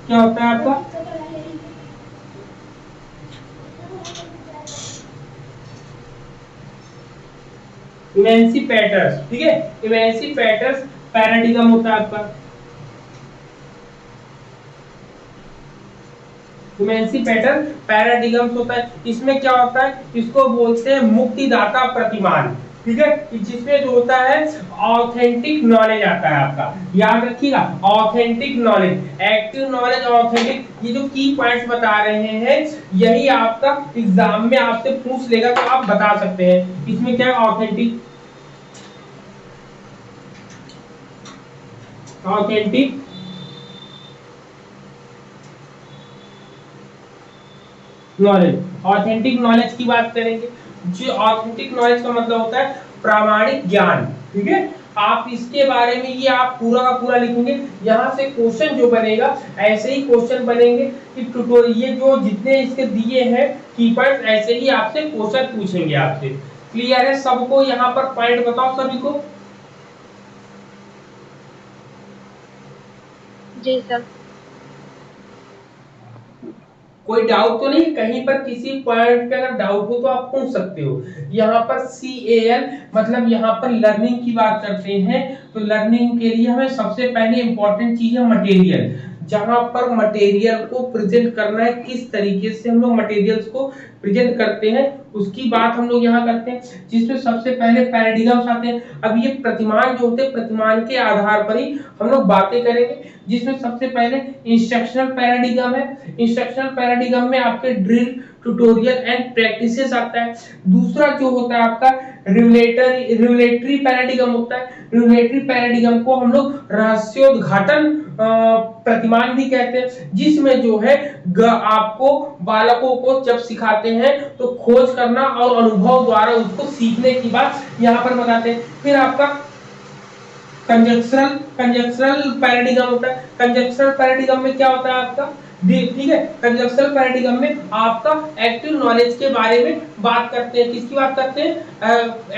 [SPEAKER 1] क्या होता है आपका? इमेंसिपेटर्स। ठीक है, इमेंसिपेटर्स पैराडिगम होता है आपका। इमेंसिपेटर पैराडिगम्स होता है। इसमें क्या होता है? इसको बोलते हैं मुक्तिदाता प्रतिमान। ठीक है, जिसमें जो होता है ऑथेंटिक नॉलेज आता है आपका। याद रखिएगा, authentic knowledge, active knowledge, authentic, ये जो की पॉइंट्स बता रहे हैं यही आपका एग्जाम में आपसे पूछ लेगा तो आप बता सकते हैं। इसमें क्या है? Authentic knowledge. ऑथेंटिक नॉलेज की बात करेंगे। जो ऑथेंटिक नॉलेज का मतलब होता है प्रामाणिक ज्ञान। ठीक है, आप इसके बारे में ये आप पूरा का पूरा लिखेंगे। यहाँ से क्वेश्चन जो बनेगा ऐसे ही क्वेश्चन बनेंगे कि ट्यूटोरियल, ये जो जितने इसके दिए हैं कीवर्ड्स, ऐसे ही आपसे क्वेश्चन पूछेंगे आपसे। क्लियर है सबको? यहाँ पर पॉइंट बताओ सभी को।
[SPEAKER 2] जी सर।
[SPEAKER 1] कोई डाउट तो नहीं? कहीं पर किसी पॉइंट पे अगर डाउट हो तो आप पूछ सकते हो। यहाँ पर CAL मतलब यहाँ पर लर्निंग की बात करते हैं। तो लर्निंग के लिए हमें सबसे पहले इंपॉर्टेंट चीज है मटेरियल। जहां पर मटेरियल को प्रेजेंट करना है, किस तरीके से हम लोग मटेरियल्स को प्रेजेंट करते हैं उसकी बात हम लोग यहाँ करते हैं, जिसमें सबसे पहले पैराडिगम्स आते हैं। अब ये प्रतिमान जो होते हैं, प्रतिमान के आधार पर ही हम लोग बातें करेंगे। जिसमें सबसे पहले इंस्ट्रक्शनल पैराडिगम है। इंस्ट्रक्शनल पैराडिगम में आपके ड्रिल, ट्यूटोरियल एंड प्रैक्टिसेस आता है। दूसरा जो होता है आपका रिवलेटरी पैराडिगम होता है। रिवलेटरी पैराडिगम को हम लोग रहस्योद्घाटन प्रतिमान भी कहते हैं, जिसमें जो है आपको बालकों को जब सिखाते हैं तो खोज करना और अनुभव द्वारा उसको सीखने की बात यहाँ पर बताते हैं। फिर आपका कंजक्शनल पैराडिगम होता है। कंजक्शनल पैराडिगम में क्या होता है आपका? ठीक है, कंजक्शनल पैराडिगम में आपका एक्टिव नॉलेज के बारे में बात करते हैं। किसकी बात करते हैं?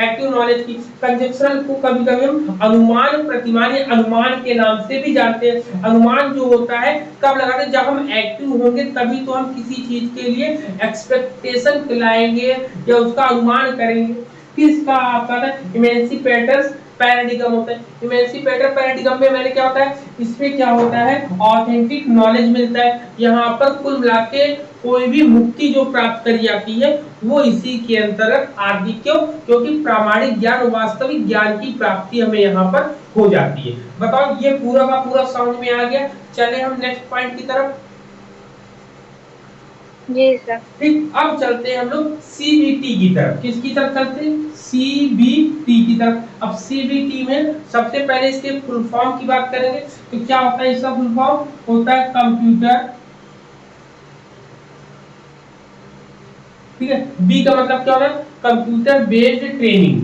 [SPEAKER 1] एक्टिव नॉलेज की। कंजक्शनल को कभी कभी हम अनुमान प्रतिमान या अनुमान के नाम से भी जानते हैं। अनुमान जो होता है कब लगाते हैं? जब हम एक्टिव होंगे तभी तो हम किसी चीज के लिए एक्सपेक्टेशन लाएंगे या उसका अनुमान करेंगे। फिर इसका आपका इमेंसिपेटर्स पैराडिगम होता है। इमेंसिपेटर पैराडिगम में मैंने क्या होता है, इसमें क्या होता है? ऑथेंटिक नॉलेज मिलता है। यहाँ पर कुल मिला के कोई भी मुक्ति जो प्राप्त करी जाती है वो इसी के अंतर्गत आदि। क्यों? क्योंकि प्रामाणिक ज्ञान, वास्तविक ज्ञान की प्राप्ति हमें यहाँ पर हो जाती है। बताओ, ये पूरा का पूरा समझ में आ गया? चले हम नेक्स्ट पॉइंट की तरफ।
[SPEAKER 2] जी सर।
[SPEAKER 1] ठीक, अब चलते हैं हम लोग CBT की तरफ। किसकी तरफ चलते हैं? CBT की तरफ। अब CBT में सबसे पहले इसके फुल फॉर्म की बात करेंगे। तो क्या होता है इसका फुल फॉर्म? होता है कंप्यूटर। ठीक है, B का मतलब क्या होता है? Computer based training.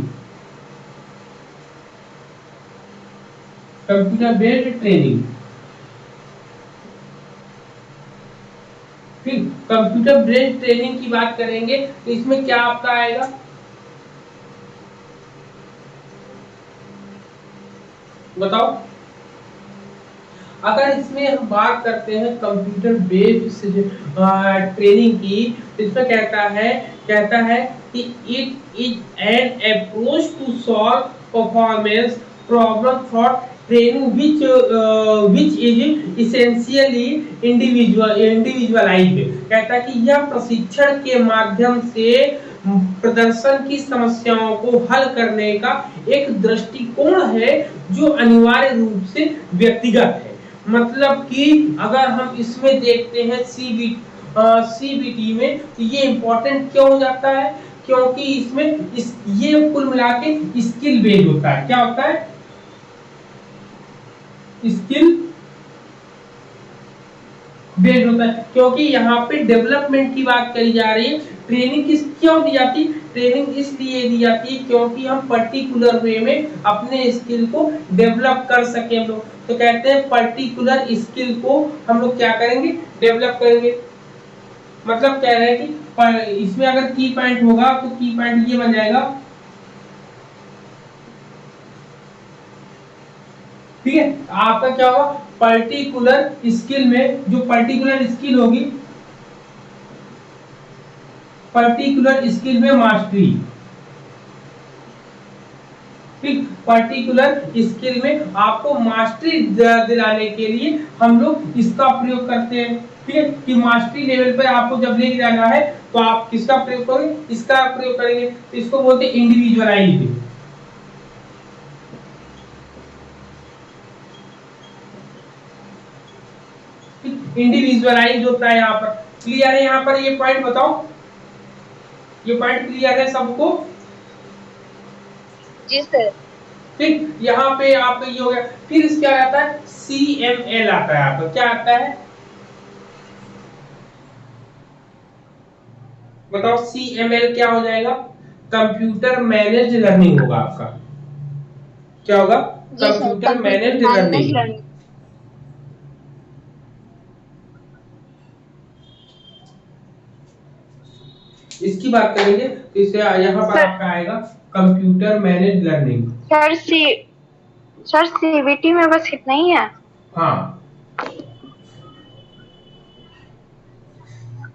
[SPEAKER 1] Computer based training. Computer based training की बात करेंगे तो इसमें क्या आपका आएगा? बताओ। अगर इसमें हम बात करते हैं कंप्यूटर बेस्ड ट्रेनिंग की, तो इसमें कहता है कि it is an approach to solve performance problem for training which is essentially individualized। कहता है कि यह प्रशिक्षण के माध्यम से प्रदर्शन की समस्याओं को हल करने का एक दृष्टिकोण है जो अनिवार्य रूप से व्यक्तिगत है। मतलब कि अगर हम इसमें देखते हैं CBT में, तो ये इंपॉर्टेंट क्यों हो जाता है क्योंकि इसमें ये कुल मिला के स्किल बेस्ड होता है। क्या होता है? स्किल बेस्ड होता है, क्योंकि यहाँ पे डेवलपमेंट की बात करी जा रही है। ट्रेनिंग क्यों दी जाती है? ट्रेनिंग इसलिए दी जाती है क्योंकि हम पर्टिकुलर वे में अपने स्किल को डेवलप कर सके हम लोग। तो कहते हैं पर्टिकुलर स्किल को हम लोग क्या करेंगे? डेवलप करेंगे। मतलब कह रहे हैं कि इसमें अगर की पॉइंट होगा तो की पॉइंट ये बन जाएगा, ठीक है। आपका क्या होगा? पर्टिकुलर स्किल में जो पर्टिकुलर स्किल होगी, पर्टिकुलर स्किल में मास्टरी, ठीक। पर्टिकुलर स्किल में आपको मास्टरी दिलाने के लिए हम लोग इसका प्रयोग करते हैं, ठीक है। कि मास्टरी लेवल पर आपको जब लेके जाना है तो आप किसका प्रयोग करेंगे? इसका प्रयोग करेंगे। तो इसको बोलते हैं इंडिविजुअलाइज्ड। इंडिविजुअलाइज होता है यहाँ पर। क्लियर है? यहाँ पर ये पॉइंट बताओ, ये पॉइंट क्लियर है सबको?
[SPEAKER 2] जी सर।
[SPEAKER 1] ठीक, यहाँ पे आपका ये हो गया। फिर इसके आता है CML आता है आपका। क्या आता है बताओ? CML क्या हो जाएगा? कंप्यूटर मैनेज्ड लर्निंग होगा आपका। क्या होगा? Computer managed learning. इसकी बात करेंगे तो इसे यहाँ पर आपका आएगा computer managed learning.
[SPEAKER 2] Sir CBT में बस इतना ही है?
[SPEAKER 1] हाँ।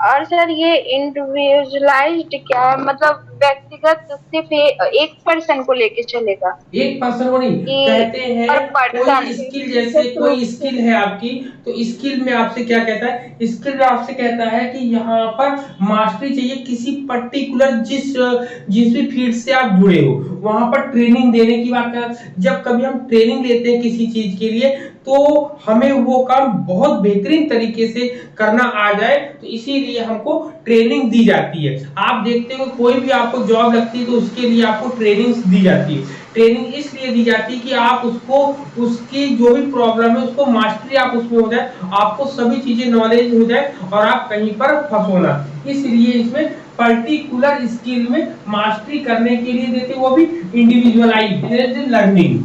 [SPEAKER 2] और सर ये इंडिविजुअलाइज्ड क्या है? मतलब व्यक्तिगत सिर्फ एक पर्सन को लेके चलेगा?
[SPEAKER 1] एक पर्सन को नहीं, कहते हैं कोई स्किल, जैसे कोई स्किल है आपकी, तो स्किल में आपसे क्या कहता है? स्किल में आपसे कहता है कि यहाँ पर मास्टरी चाहिए किसी पर्टिकुलर जिस भी फील्ड से आप जुड़े हो, वहां पर ट्रेनिंग देने की बात कर। जब कभी हम ट्रेनिंग लेते हैं किसी चीज के लिए तो हमें वो काम बहुत बेहतरीन तरीके से करना आ जाए, तो इसीलिए हमको ट्रेनिंग दी जाती है। आप देखते हो कोई भी आपको जॉब लगती है तो उसके लिए आपको ट्रेनिंग दी जाती है। ट्रेनिंग इसलिए दी जाती है कि आप उसको, उसकी जो भी प्रॉब्लम है उसको मास्टरी आप उसमें हो जाए, आपको सभी चीजें नॉलेज हो जाए और आप कहीं पर फंसो ना। इसलिए इसमें पर्टिकुलर स्किल में मास्टरी करने के लिए देते, वो भी individualised learning.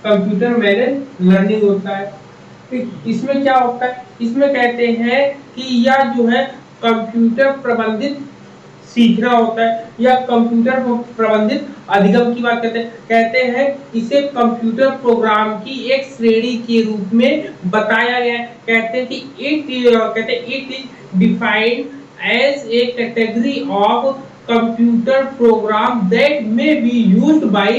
[SPEAKER 1] Computer manage learning होता है। इसमें क्या होता है? इसमें कहते हैं कि यह जो है कंप्यूटर प्रबंधित सीखना होता है, या कंप्यूटर प्रबंधित अधिगम की बात करते हैं। कहते हैं इसे कंप्यूटर प्रोग्राम की एक श्रेणी के रूप में बताया गया है। कहते हैं कि it is defined as a category of computer program that may be used by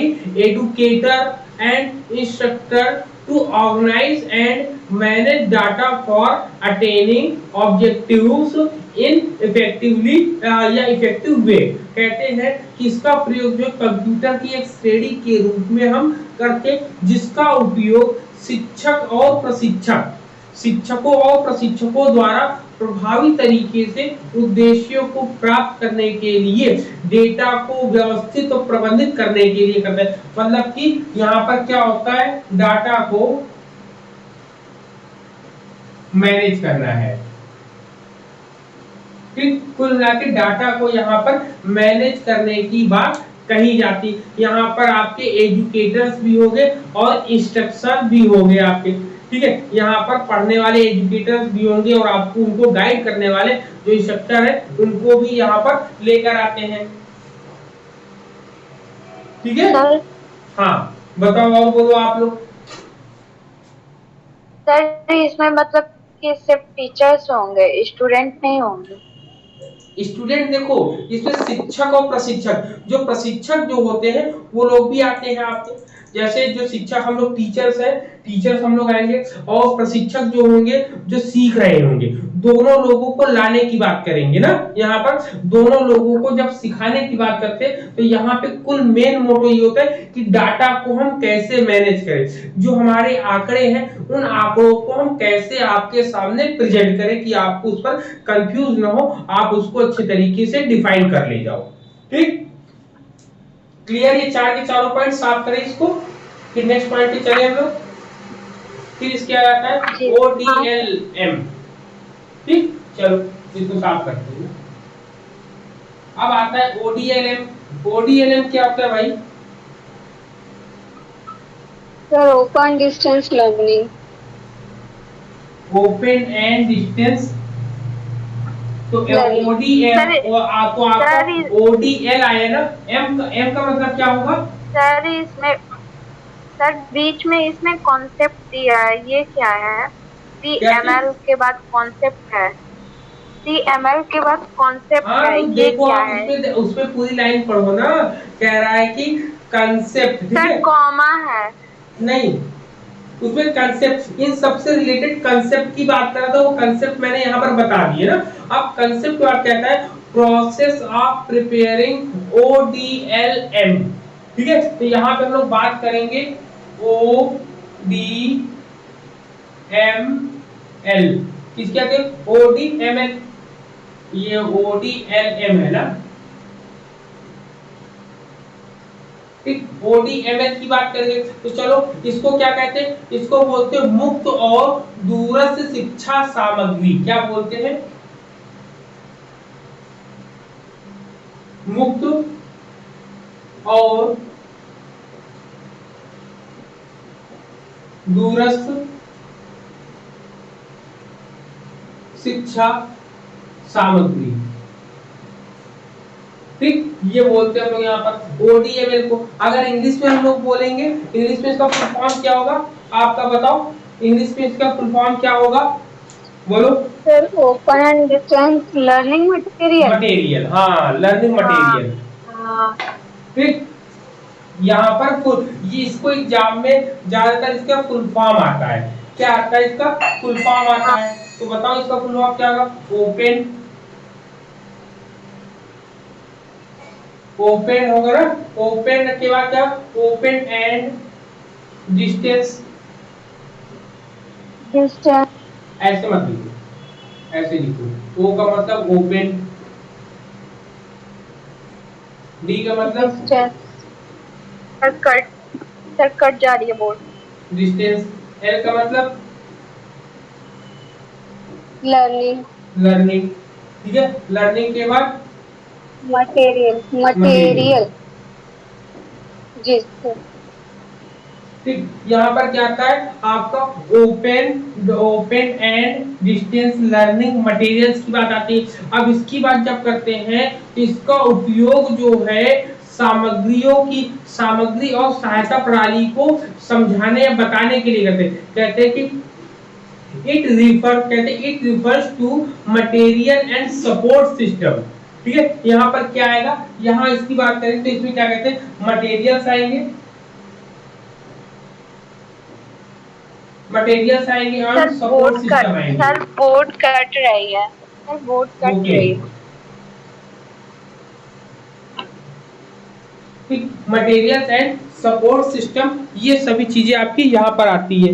[SPEAKER 1] educator and instructor to organize and manage data for attaining objectives in effectively या effective way। कहते हैं कि इसका प्रयोग जो कंप्यूटर की एक श्रेणी के रूप में हम करके, जिसका उपयोग शिक्षकों और प्रशिक्षकों द्वारा प्रभावी तरीके से उद्देश्यों को प्राप्त करने के लिए डेटा को व्यवस्थित और प्रबंधित करने के लिए करते हैं। मतलब कि यहाँ पर क्या होता है? डाटा को मैनेज करना है, ठीक। कुल मिलाकर डाटा को यहाँ पर मैनेज करने की बात कही जाती। यहाँ पर आपके एजुकेटर्स भी हो गए और इंस्ट्रक्टर भी हो गए आपके, ठीक है। यहाँ पर पढ़ने वाले एजुकेटर्स भी होंगे और आपको उनको गाइड करने वाले जो इंस्ट्रक्टर है उनको भी यहाँ पर लेकर आते हैं, ठीक है। हाँ बताओ और बोलो आप लोग।
[SPEAKER 2] सर इसमें मतलब कि सिर्फ टीचर्स होंगे, स्टूडेंट नहीं होंगे?
[SPEAKER 1] स्टूडेंट देखो, इसमें शिक्षक और प्रशिक्षक, जो प्रशिक्षक जो होते हैं वो लोग भी आते हैं आपके, जैसे जो शिक्षक हम लोग टीचर्स हैं, टीचर्स हम लोग आएंगे, और प्रशिक्षक जो होंगे जो सीख रहे होंगे, दोनों लोगों को लाने की बात करेंगे ना। यहाँ पर दोनों लोगों को जब सिखाने की बात करते हैं तो यहाँ पे कुल मेन मोटो ये होता है कि डाटा को हम कैसे मैनेज करें, जो हमारे आंकड़े हैं उन आंकड़ों को हम कैसे आपके सामने प्रेजेंट करें कि आपको उस पर कंफ्यूज ना हो, आप उसको अच्छे तरीके से डिफाइन कर ले जाओ। ठीक, क्लियर? ये चार के चारों पॉइंट साफ करें इसको, फिर नेक्स्ट पॉइंट पे चले हम लोग। फिर इसके आ जाता है ODLM। ठीक, चलो इसको साफ करते हैं। अब आता है ODLM। ODLM क्या होता है भाई?
[SPEAKER 3] Sir open distance learning.
[SPEAKER 1] Open and distance. तो
[SPEAKER 3] Learning.
[SPEAKER 1] ODM
[SPEAKER 2] सर,
[SPEAKER 1] तो आपका ODL आया ना, M का मतलब क्या होगा?
[SPEAKER 2] सर इसमें, सर बीच में इसमें कॉन्सेप्ट दिया है, ये क्या है? CML के बाद कॉन्सेप्ट है, CML के बाद कॉन्सेप्ट
[SPEAKER 1] हाँ
[SPEAKER 2] है,
[SPEAKER 1] तो
[SPEAKER 2] ये
[SPEAKER 1] देखो
[SPEAKER 2] क्या
[SPEAKER 1] आप
[SPEAKER 2] है?
[SPEAKER 1] उसमें पूरी लाइन पढ़ो ना, कह रहा है कि कंसेप्ट, ठीक
[SPEAKER 2] सर
[SPEAKER 1] है?
[SPEAKER 2] कॉमा है।
[SPEAKER 1] नहीं, उसमें कंसेप्ट, इन सबसे रिलेटेड कंसेप्ट की बात कर रहा था, वो कंसेप्ट मैंने यहाँ पर बता दिए ना। अब कंसेप्ट बात कहता है प्रोसेस ऑफ प्रिपेयरिंग ODLM। ठीक है, तो यहाँ पे हम लोग बात करेंगे ODML। किसके आगे? ODML, ये ODLM है ना। ठीक, ODML की बात करेंगे तो चलो इसको क्या कहते हैं? इसको बोलते हैं मुक्त और दूरस्थ शिक्षा सामग्री। क्या बोलते हैं? मुक्त और दूरस्थ शिक्षा सामग्री। ठीक, ये बोलते हैं हम लोग यहाँ पर ODML को। अगर इंग्लिश में हम लोग बोलेंगे, इंग्लिश में इसका फुल फॉर्म क्या होगा आपका बताओ? इंग्लिश में इसका फुल फॉर्म क्या होगा, बोलो?
[SPEAKER 3] Sir open and distance learning material.
[SPEAKER 1] Material, हाँ, लर्निंग मटेरियल।
[SPEAKER 3] हाँ।
[SPEAKER 1] ठीक, यहाँ पर ये इसको एग्जाम में ज्यादातर इसका फुल फॉर्म आता है। क्या आता है इसका फुल फॉर्म आता है? तो बताओ इसका फुल फॉर्म क्या होगा? ओपन होगा ना, ओपन के बाद क्या? Open and distance.
[SPEAKER 3] डिस्टेंस।
[SPEAKER 1] ऐसे मत लिखो, ऐसे लिखो। O का मतलब ओपन, D का मतलब
[SPEAKER 3] डिस्टेंस।
[SPEAKER 2] सर कट जा रही है बोर्ड।
[SPEAKER 1] डिस्टेंस, L का मतलब
[SPEAKER 3] लर्निंग।
[SPEAKER 1] लर्निंग। ठीक है, लर्निंग के बाद
[SPEAKER 3] मटेरियल। मटेरियल। जी सर।
[SPEAKER 1] ठीक, यहाँ पर क्या आता है आपका? Open and distance learning materials की बात आती है। अब इसकी बात जब करते हैं तो इसका उपयोग जो है सामग्री और सहायता प्रणाली को समझाने या बताने के लिए करते हैं। कहते हैं कि it refers to material and support system. ठीक है, यहाँ पर क्या आएगा? यहाँ इसकी बात करें तो इसमें क्या कहते हैं? मटेरियल्स आएंगे, मटेरियल्स आएंगे और सपोर्ट सिस्टम आएंगे।
[SPEAKER 2] सर बोर्ड कट रही है, सर बोर्ड कट रही है।
[SPEAKER 1] ठीक, मटेरियल्स एंड सपोर्ट सिस्टम, ये सभी चीजें आपकी यहाँ पर आती है।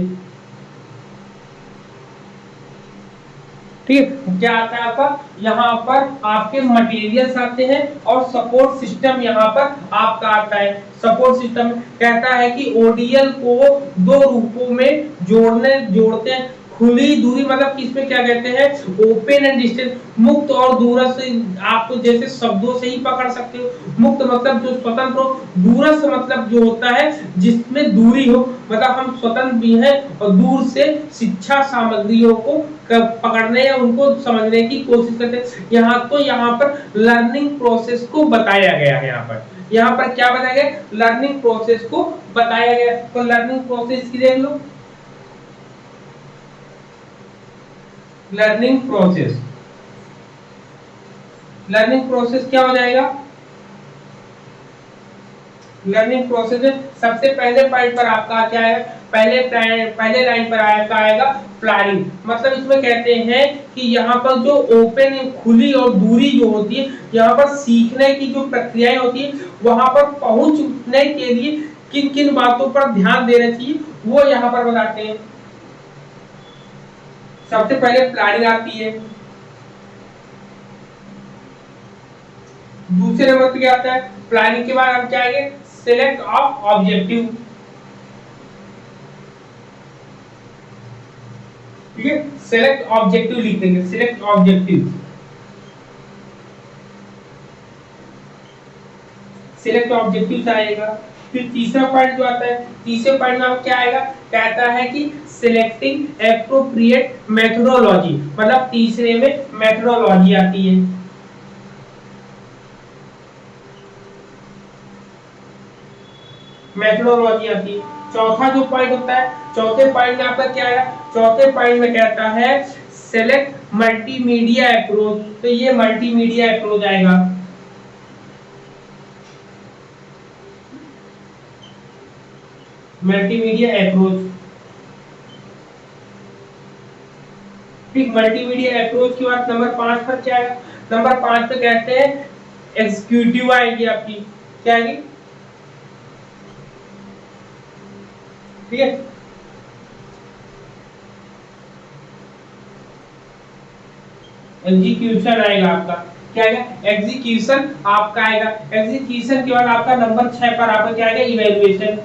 [SPEAKER 1] ठीक है, क्या आता है आपका? यहाँ पर आपके मटेरियल्स आते हैं और सपोर्ट सिस्टम यहाँ पर आपका आता है। सपोर्ट सिस्टम कहता है कि ODL को दो रूपों में जोड़ते हैं। खुली दूरी मतलब कि इसमें क्या कहते हैं? ओपन एंड डिस्टेंस, मुक्त और दूरस्थ। आप तो जैसे शब्दों से ही पकड़ सकते हो। मुक्त मतलब जो स्वतंत्र हो, दूरस्थ मतलब जो होता है जिसमें दूरी हो, मतलब हम स्वतंत्र भी हैं और दूर से शिक्षा सामग्रियों को पकड़ने या उनको समझने की कोशिश करते हैं। यहाँ पर लर्निंग प्रोसेस को बताया गया है। यहाँ पर क्या बताया गया? लर्निंग प्रोसेस को बताया गया। तो लर्निंग प्रोसेस की देख लो, लर्निंग प्रोसेस। लर्निंग प्रोसेस क्या हो जाएगा? लर्निंग प्रोसेस में सबसे पहले पॉइंट पर आपका क्या है, पहले लाइन पर आएगा प्लानिंग। मतलब इसमें कहते हैं कि यहाँ पर जो ओपन खुली और दूरी जो होती है, यहाँ पर सीखने की जो प्रक्रियाएं होती है, वहां पर पहुंचने के लिए किन किन बातों पर ध्यान देना चाहिए वो यहाँ पर बताते हैं। सबसे पहले प्लानिंग आती है, दूसरे नंबर पे क्या आता है, प्लानिंग के बाद हम क्या आएंगे, सिलेक्ट ऑफ ऑब्जेक्टिव। ठीक है, सिलेक्ट ऑब्जेक्टिव लिख देंगे, सिलेक्ट ऑब्जेक्टिव, सिलेक्ट ऑब्जेक्टिव आएगा। फिर तीसरा पॉइंट जो आता है, तीसरे पॉइंट में क्या आएगा, कहता है कि सिलेक्टिंग एप्रोप्रिएट मेथोडोलॉजी, मतलब तीसरे में मेथोडोलॉजी आती है। मेथोडोलॉजी आती है। चौथा जो पॉइंट होता है, चौथे पॉइंट में आपका क्या आएगा, चौथे पॉइंट में कहता है सेलेक्ट मल्टीमीडिया अप्रोच, तो ये मल्टीमीडिया अप्रोच आएगा। मल्टीमीडिया अप्रोच, ठीक, मल्टीमीडिया अप्रोच के बाद नंबर 5 पर क्या आएगा, नंबर 5 पे कहते हैं एग्जीक्यूटिव आएगी आपकी, क्या आएगी, ठीक है, एग्जीक्यूशन आएगा आपका, क्या आएगा, एग्जीक्यूशन आपका आएगा। एग्जीक्यूशन के बाद आपका नंबर 6 पर आपका क्या आएगा, इवैल्यूएशन।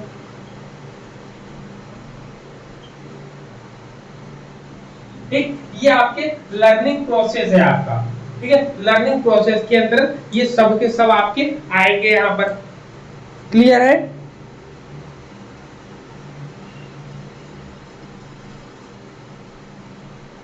[SPEAKER 1] ठीक, ये आपके लर्निंग प्रोसेस है आपका, ठीक है, लर्निंग प्रोसेस के अंदर ये सब के सब आपके आएंगे यहाँ पर। क्लियर है?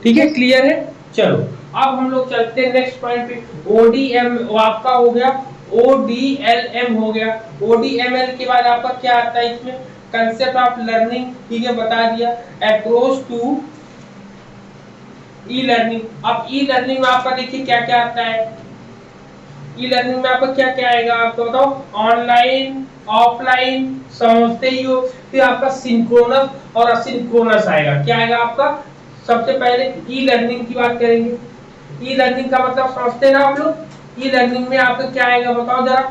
[SPEAKER 1] ठीक है, क्लियर है। चलो अब हम लोग चलते हैं नेक्स्ट पॉइंट पे। ओडीएम आपका हो गया, ओडीएलएम हो गया। ओडीएमएल के बाद आपका क्या आता है इसमें, कंसेप्ट ऑफ लर्निंग, ठीक है, बता दिया। Approach to e learning. अब ई लर्निंग में आपका देखिए क्या क्या आता है, ई लर्निंग में आपका क्या क्या आएगा आपको बताओ, ऑनलाइन ऑफलाइन समझते ही हो। फिर आपका सिंक्रोनस और असिंक्रोनस आएगा। क्या आएगा आपका, सबसे पहले ई लर्निंग की बात करेंगे। ई लर्निंग का मतलब समझते हैं ना आप लोग। ई लर्निंग में आपका क्या आएगा बताओ जरा।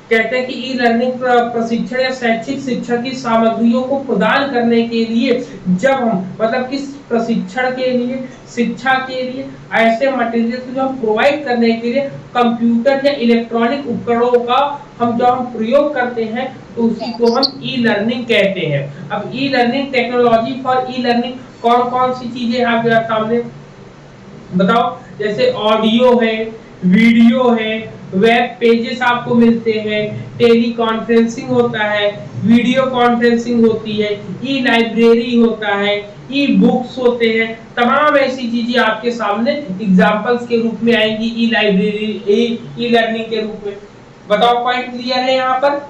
[SPEAKER 1] कहते हैं कि ई लर्निंग प्रशिक्षण या शैक्षिक शिक्षा की सामग्रियों को प्रदान करने के लिए, जब हम मतलब किस प्रशिक्षण के लिए, शिक्षा के लिए ऐसे मटेरियल जो हम प्रोवाइड करने के लिए कंप्यूटर या इलेक्ट्रॉनिक उपकरणों का हम जब हम प्रयोग करते हैं तो उसी को हम ई लर्निंग कहते हैं। अब e learning technology for e learning कौन कौन सी चीजें हैं आपके सामने बताओ। जैसे ऑडियो है, वीडियो है, वेब पेजेस आपको मिलते हैं, टेली कॉन्फ्रेंसिंग होता है, वीडियो कॉन्फ्रेंसिंग होती है, ई लाइब्रेरी होता है, ई बुक्स होते हैं। तमाम ऐसी चीजें आपके सामने एग्जांपल्स के रूप में आएंगी ई लाइब्रेरी, ई लर्निंग के रूप में। बताओ पॉइंट क्लियर है यहाँ पर।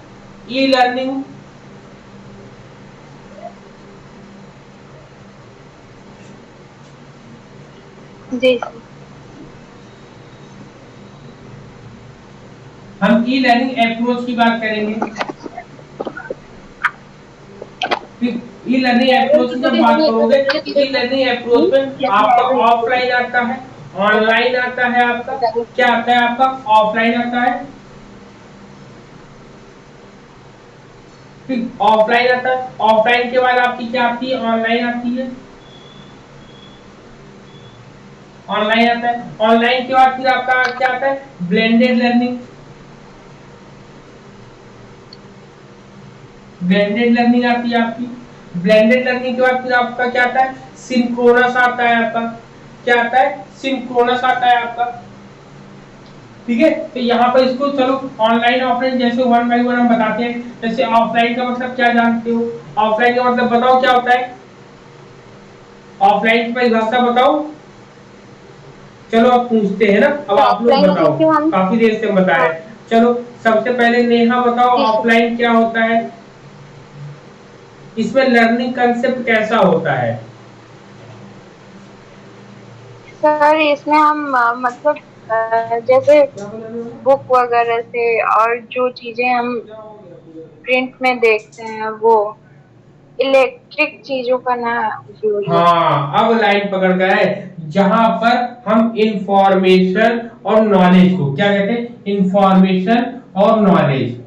[SPEAKER 1] ई लर्निंग
[SPEAKER 2] जी
[SPEAKER 1] हम ई लर्निंग अप्रोच की बात करेंगे। ई लर्निंग अप्रोच की जब बात करोगे, ई लर्निंग अप्रोच में आपका ऑफलाइन आता है, ऑनलाइन आता है, आपका क्या आता है, आपका ऑफलाइन आता है, ठीक, ऑफलाइन आता है। ऑफलाइन के बाद आपकी क्या आती है, ऑनलाइन आती है, ऑनलाइन आता है। ऑनलाइन के बाद फिर आपका क्या आता है, ब्लेंडेड लर्निंग। ब्लेंडेड लर्निंग आती है आपकी। ब्लेंडेड लर्निंग के बाद फिर आपका क्या आता है, सिंक्रोनस आता है आपका। क्या आता है, सिंक्रोनस आता है आपका, ठीक है। तो यहाँ पर इसको चलो ऑनलाइन ऑफलाइन जैसे वन बाय वन हम बताते हैं। जैसे ऑफलाइन का मतलब क्या जानते हो, ऑफलाइन का मतलब बताओ क्या होता है, ऑफलाइन की परिभाषा बताओ। चलो अब पूछते हैं ना, अब आप लोग बताओ, काफी देर से हम बता रहे हैं। चलो सबसे पहले नेहा बताओ ऑफलाइन क्या होता है, इसमें लर्निंग कंसेप्ट कैसा होता है।
[SPEAKER 2] सर, इसमें हम मतलब सकता है, जैसे बुक वगैरह से, और जो चीजें हम प्रिंट में देखते हैं वो इलेक्ट्रिक चीजों का ना यूज हो।
[SPEAKER 1] हाँ, अब लाइन पकड़ कर है, जहां पर हम इंफॉर्मेशन और नॉलेज को क्या कहते हैं, इंफॉर्मेशन और नॉलेज,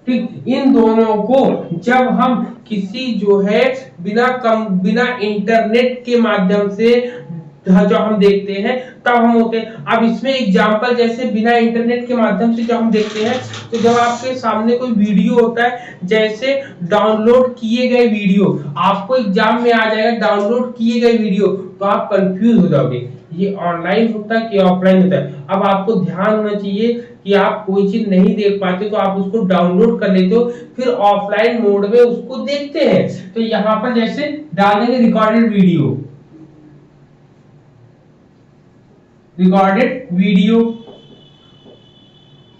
[SPEAKER 1] ठीक, इन दोनों को जब हम किसी जो है बिना इंटरनेट के माध्यम से जो हम देखते हैं तब हम होते हैं। अब इसमें एग्जांपल, जैसे बिना इंटरनेट के माध्यम से जब हम देखते हैं, तो जब आपके सामने कोई वीडियो होता है, जैसे डाउनलोड किए गए वीडियो, आपको एग्जाम में आ जाएगा डाउनलोड किए गए वीडियो, तो आप कंफ्यूज हो जाओगे ये ऑनलाइन होता है कि ऑफलाइन होता है। अब आपको ध्यान होना चाहिए कि आप कोई चीज नहीं देख पाते तो आप उसको डाउनलोड कर लेते हो, फिर ऑफलाइन मोड में उसको देखते हैं। तो यहाँ पर जैसे डालेंगे रिकॉर्डेड वीडियो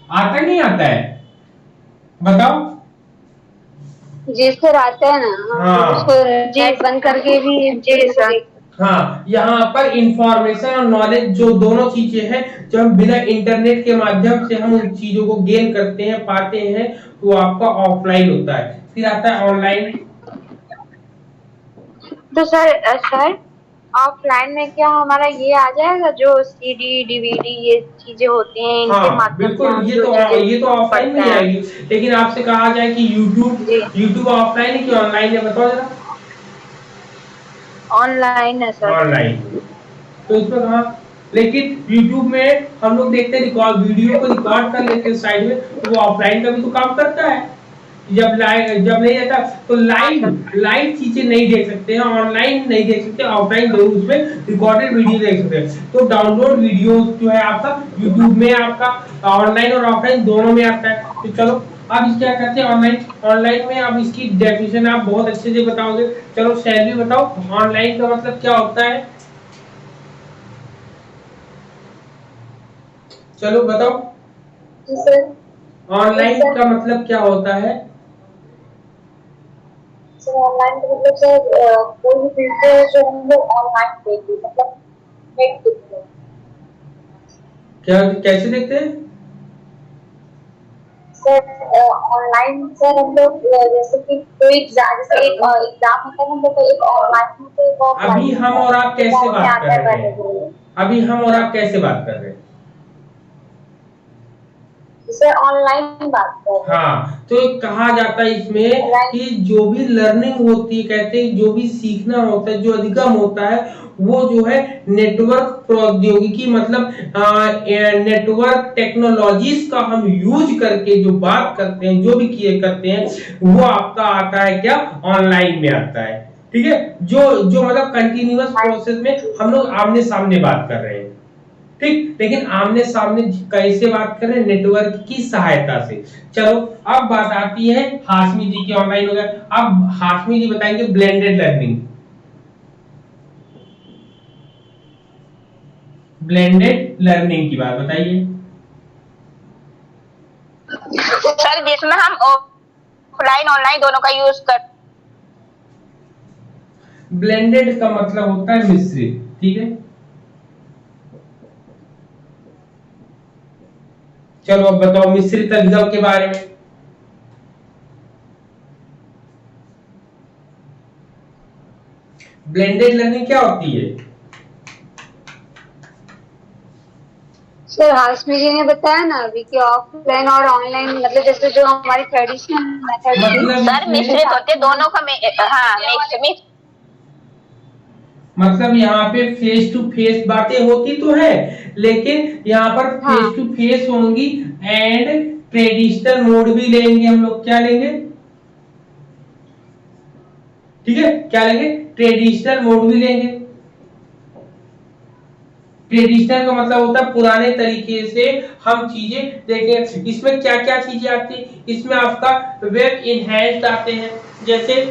[SPEAKER 1] आता नहीं आता है, बताओ।
[SPEAKER 3] जी सर, आता है ना।
[SPEAKER 1] हाँ।
[SPEAKER 3] उसको नेट बंद करके भी
[SPEAKER 2] जी सर।
[SPEAKER 1] हाँ, यहाँ पर इंफॉर्मेशन और नॉलेज जो दोनों चीजें हैं, जब हम बिना इंटरनेट के माध्यम से हम उन चीजों को गेन करते हैं, पाते हैं, तो आपका ऑफलाइन होता है। फिर आता है ऑनलाइन।
[SPEAKER 2] तो सर ऑफलाइन में क्या हमारा ये आ जाएगा, जो सीडी डीवीडी ये चीजें होती हैं, इनके
[SPEAKER 1] हाँ
[SPEAKER 2] माध्यम से
[SPEAKER 1] बिल्कुल,
[SPEAKER 2] हम
[SPEAKER 1] ये
[SPEAKER 2] जो चीजें
[SPEAKER 1] ये तो ऑफलाइन में ही
[SPEAKER 2] पढ़ते हैं।
[SPEAKER 1] आएगी। लेकिन आपसे कहा जाए कि यूट्यूब ऑफलाइन है कि ऑनलाइन है, बताओ जरा।
[SPEAKER 2] ऑनलाइन है सर।
[SPEAKER 1] ऑनलाइन। तो इसमें कहा, लेकिन YouTube में हम लोग देखते हैं रिकॉर्ड, वीडियो को रिकॉर्ड कर लेते हैं साइड में, तो वो ऑफलाइन का भी तो काम करता है। जब नहीं रहता तो लाइव चीजें नहीं देख सकते हैं, ऑनलाइन नहीं देख सकते, ऑफलाइन जरूर उसमें रिकॉर्डेड वीडियो देख सकते हैं। तो डाउनलोड वीडियो जो है आपका YouTube में, आपका ऑनलाइन और ऑफलाइन दोनों में आता है। तो चलो अब इस क्या कहते हैं, ऑनलाइन में अब इसकी डेफिनेशन आप बहुत अच्छे से बताओगे। चलो शैली बताओ, ऑनलाइन का मतलब क्या होता है, चलो बताओ। ऑनलाइन का मतलब क्या होता है?
[SPEAKER 2] सर ऑनलाइन का मतलब सर कोई भी चीज है जो हम लोग ऑनलाइन देखते हैं, मतलब नेट देखते हैं।
[SPEAKER 1] क्या, कैसे देखते हैं
[SPEAKER 2] सर? ऑनलाइन सर हम लोग जैसे कि कोई एग्जाम, जैसे एक एग्जाम होता है, हम लोग एक ऑनलाइन होता है, एक ऑफलाइन।
[SPEAKER 1] अभी हम और आप कैसे बात कर रहे हैं, अभी हम और आप कैसे बात कर रहे हैं,
[SPEAKER 2] सर ऑनलाइन बात कर रहे हैं।
[SPEAKER 1] हाँ, तो कहा जाता है इसमें कि जो भी लर्निंग होती है, कहते हैं जो भी सीखना होता है, जो अधिगम होता है, वो जो है नेटवर्क प्रौद्योगिकी, मतलब नेटवर्क टेक्नोलॉजीज का हम यूज करके जो बात करते हैं, जो भी किए करते हैं, वो आपका आता है क्या, ऑनलाइन में आता है। ठीक है, जो मतलब कंटिन्यूअस प्रोसेस में हम लोग आमने सामने बात कर रहे हैं, ठीक। लेकिन आमने सामने कैसे बात कर रहे हैं, नेटवर्क की सहायता से। चलो अब बात आती है हाशमी जी की, ऑनलाइन हो गया। अब हाशमी जी बताएंगे ब्लेंडेड लर्निंग, ब्लेंडेड लर्निंग की बात बताइए
[SPEAKER 4] सर। जिसमें हम ऑफलाइन ऑनलाइन दोनों का यूज कर।
[SPEAKER 1] ब्लेंडेड का मतलब होता है मिश्रित, ठीक है। चलो अब बताओ मिश्रित अधिगम के बारे में। ब्लेंडेड लर्निंग क्या होती है?
[SPEAKER 3] सर हाशमी जी ने बताया ना अभी कि ऑफलाइन और ऑनलाइन, मतलब जैसे जो हमारी ट्रेडिशनल मेथड
[SPEAKER 1] मतलब
[SPEAKER 4] सर मिश्रित होते दोनों का हाँ मिक्स।
[SPEAKER 1] मतलब यहाँ पे फेस टू फेस बातें होती तो है, लेकिन यहाँ पर फेस टू फेस होंगी एंड ट्रेडिशनल मोड भी लेंगे हम लोग। क्या लेंगे, ठीक है, क्या लेंगे, ट्रेडिशनल मोड भी लेंगे। ट्रेडिशनल का मतलब होता है पुराने तरीके से हम चीजें देखें। इसमें क्या क्या चीजें आती है, इसमें आपका वेब इनहैंस्ड आते हैं, जैसे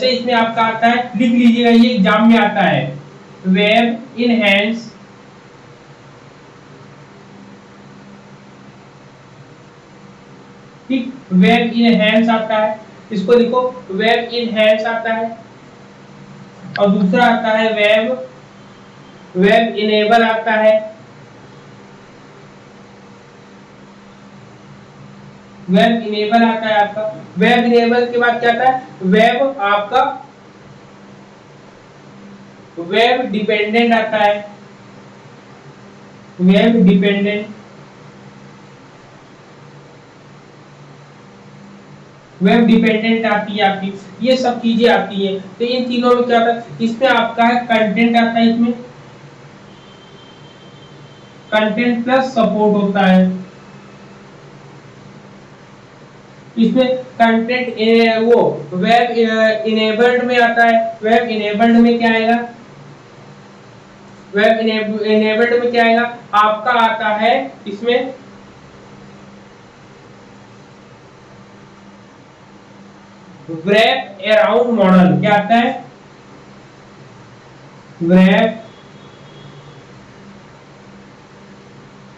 [SPEAKER 1] इसमें आपका आता है, लिख लीजिएगा, ये एग्जाम में आता है, वेब इनहैंस, ठीक, वेब इनहैंस आता है, इसको लिखो, वेब इनहैंस आता है। और दूसरा आता है वेब इनेबल आता है। वेब इनेबल आता है आपका। वेब इनेबल के बाद क्या आता है, वेब आपका वेब डिपेंडेंट आता है। वेब डिपेंडेंट, वेब डिपेंडेंट आती है आपकी, ये सब चीजें आती है। तो इन तीनों में क्या आता है, इसमें आपका है कंटेंट आता है, इसमें कंटेंट प्लस सपोर्ट होता है। इसमें कंटेंट वो वेब इनेबल्ड में आता है। वेब इनेबल्ड में क्या आएगा, वेब इनेबल्ड में क्या आएगा आपका, आता है इसमें wrap around मॉडल। क्या आता है, wrap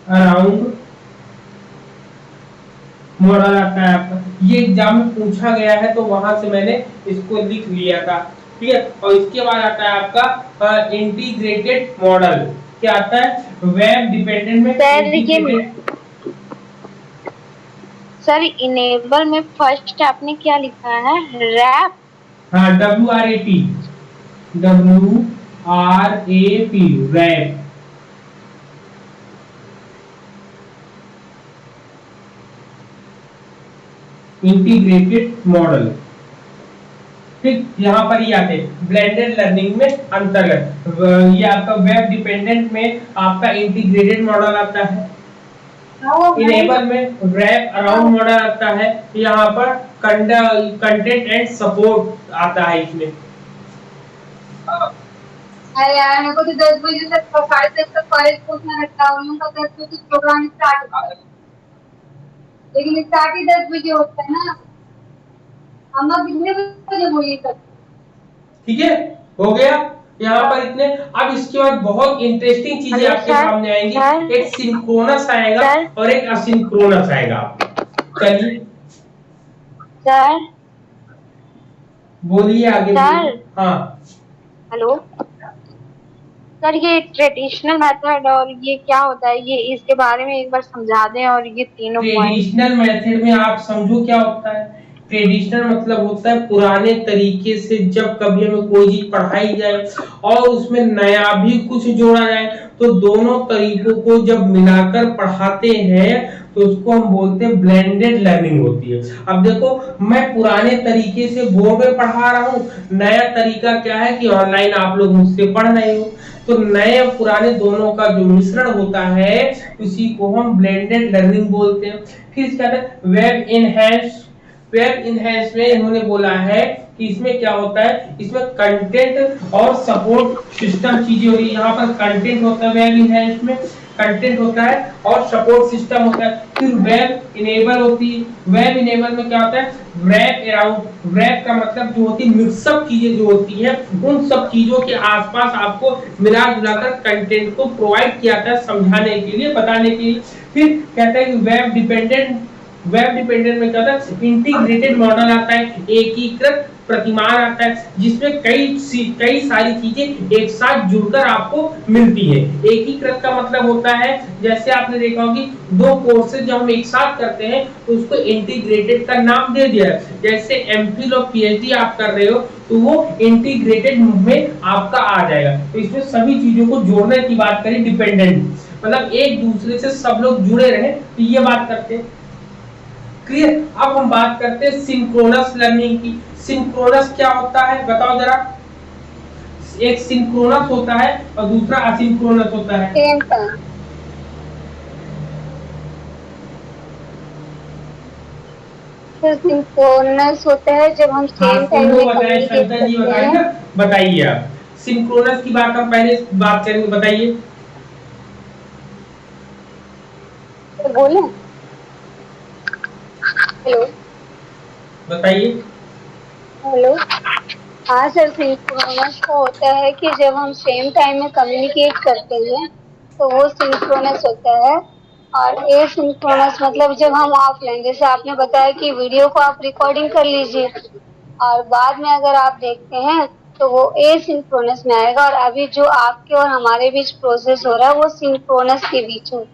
[SPEAKER 1] अराउंड मॉडल आता है आपका। ये एग्जाम में पूछा गया है तो वहां से मैंने इसको लिख लिया था, ठीक है। और इसके बाद आता है आपका इंटीग्रेटेड मॉडल। क्या आता है, वेब डिपेंडेंट में
[SPEAKER 2] सर इनेबल में फर्स्ट आपने क्या लिखा है, रैप?
[SPEAKER 1] हाँ, WRAP, रैप। इंटीग्रेटेड मॉडल, ठीक। यहाँ पर ही आते हैं ब्लेंडेड लर्निंग में अंतर्गत। ये आपका वेब डिपेंडेंट में आपका इंटीग्रेटेड मॉडल आता है। इनेबल में रैप अराउंड मॉडल आता है। यहाँ पर कंटेंट एंड सपोर्ट आता है इसमें।
[SPEAKER 3] अरे यार मेरे को तो 10 बजे तक 5 तक कॉलेज पहुंचना रहता है, उनका 10 बजे प्रोग्राम स्टार्ट होता है, लेकिन स्टार्ट ही 10 बजे होता है ना। अम्मा कितने बजे बोली तक,
[SPEAKER 1] ठीक है, हो गया यहाँ पर इतने। अब इसके बाद बहुत इंटरेस्टिंग चीजें आपके सामने आएंगी। एक सिंक्रोनस आएगा और एक असिंक्रोनस आएगा। चलिए
[SPEAKER 2] सर,
[SPEAKER 1] बोलिए आगे। हाँ
[SPEAKER 2] हेलो सर, ये ट्रेडिशनल मेथड और ये क्या होता है, ये इसके बारे में एक बार समझा दें। और ये तीनों
[SPEAKER 1] ट्रेडिशनल मेथड में आप समझो क्या होता है। ट्रेडिशनल मतलब होता है पुराने तरीके से, जब कभी हमें कोई चीज पढ़ाई जाए और उसमें नया भी कुछ जोड़ा जाए तो दोनों तरीकों को जब मिलाकर पढ़ाते हैं तो उसको हम बोलते हैं ब्लेंडेड लर्निंग होती है। अब देखो, मैं पुराने तरीके से बोर्ड में पढ़ा रहा हूँ, नया तरीका क्या है कि ऑनलाइन आप लोग मुझसे पढ़ रहे हो, तो नए और पुराने दोनों का जो मिश्रण होता है उसी को हम ब्लेंडेड लर्निंग बोलते हैं। फिर इसका वेब इनहैंस। वेब इनहैंस में इन्होंने बोला है कि इसमें क्या होता है, इसमें कंटेंट और सपोर्ट सिस्टम चीजें होती है। यहाँ पर कंटेंट होता है वेब इनहैंस में, कंटेंट होता है और सपोर्ट सिस्टम होता है। फिर वेब इनेबल होती है। वेब इनेबल में क्या होता है, रैप अराउंड। रैप का मतलब जो होती है मिक्सअप चीजें जो होती है, उन सब चीजों के आसपास आपको मिला जुलाकर कंटेंट को प्रोवाइड किया जाता है, समझाने के लिए, बताने के लिए। फिर कहता है कि वेब डिपेंडेंट। वेब डिपेंडेंट में क्या होता है, इंटीग्रेटेड मॉडल आता है, एकीकृत प्रतिमान आता है, जिसमें कई सारी चीजें एक साथ जुड़कर आपको मिलती है। एकीकृत का मतलब होता है, जैसे आपने देखा होगा कि दो कोर्सेज जब हम एक साथ करते हैं तो उसको इंटीग्रेटेड का नाम दे दिया है। जैसे एमफिल और पीएचडी आप कर रहे हो तो वो इंटीग्रेटेड में आपका आ जाएगा। तो इसमें सभी चीजों को जोड़ने की बात करें, डिपेंडेंट मतलब एक दूसरे से सब लोग जुड़े रहे, तो ये बात करते हैं। क्लियर। अब हम बात करते हैं सिंक्रोनस लर्निंग की। सिंक्रोनस क्या होता है बताओ जरा। एक सिंक्रोनस होता है और दूसरा असिंक्रोनस होता है।
[SPEAKER 3] सिंक्रोनस होता है जब हम सेम टाइम में कम्युनिकेट करते हैं।
[SPEAKER 1] बताइए आप, सिंक्रोनस की बात हम पहले बात करेंगे, बताइए।
[SPEAKER 3] बोले, हेलो
[SPEAKER 1] बताइए।
[SPEAKER 3] हेलो, हाँ सर, सिंक्रोनस का होता है कि जब हम सेम टाइम में कम्युनिकेट करते हैं तो वो सिंक्रोनस होता है। और एसिंक्रोनस मतलब जब हम ऑफलाइन, जैसे आपने बताया कि वीडियो को आप रिकॉर्डिंग कर लीजिए और बाद में अगर आप देखते हैं तो वो एसिंक्रोनस में आएगा, और अभी जो आपके और हमारे बीच प्रोसेस हो रहा है वो सिंक्रोनस के बीच हो।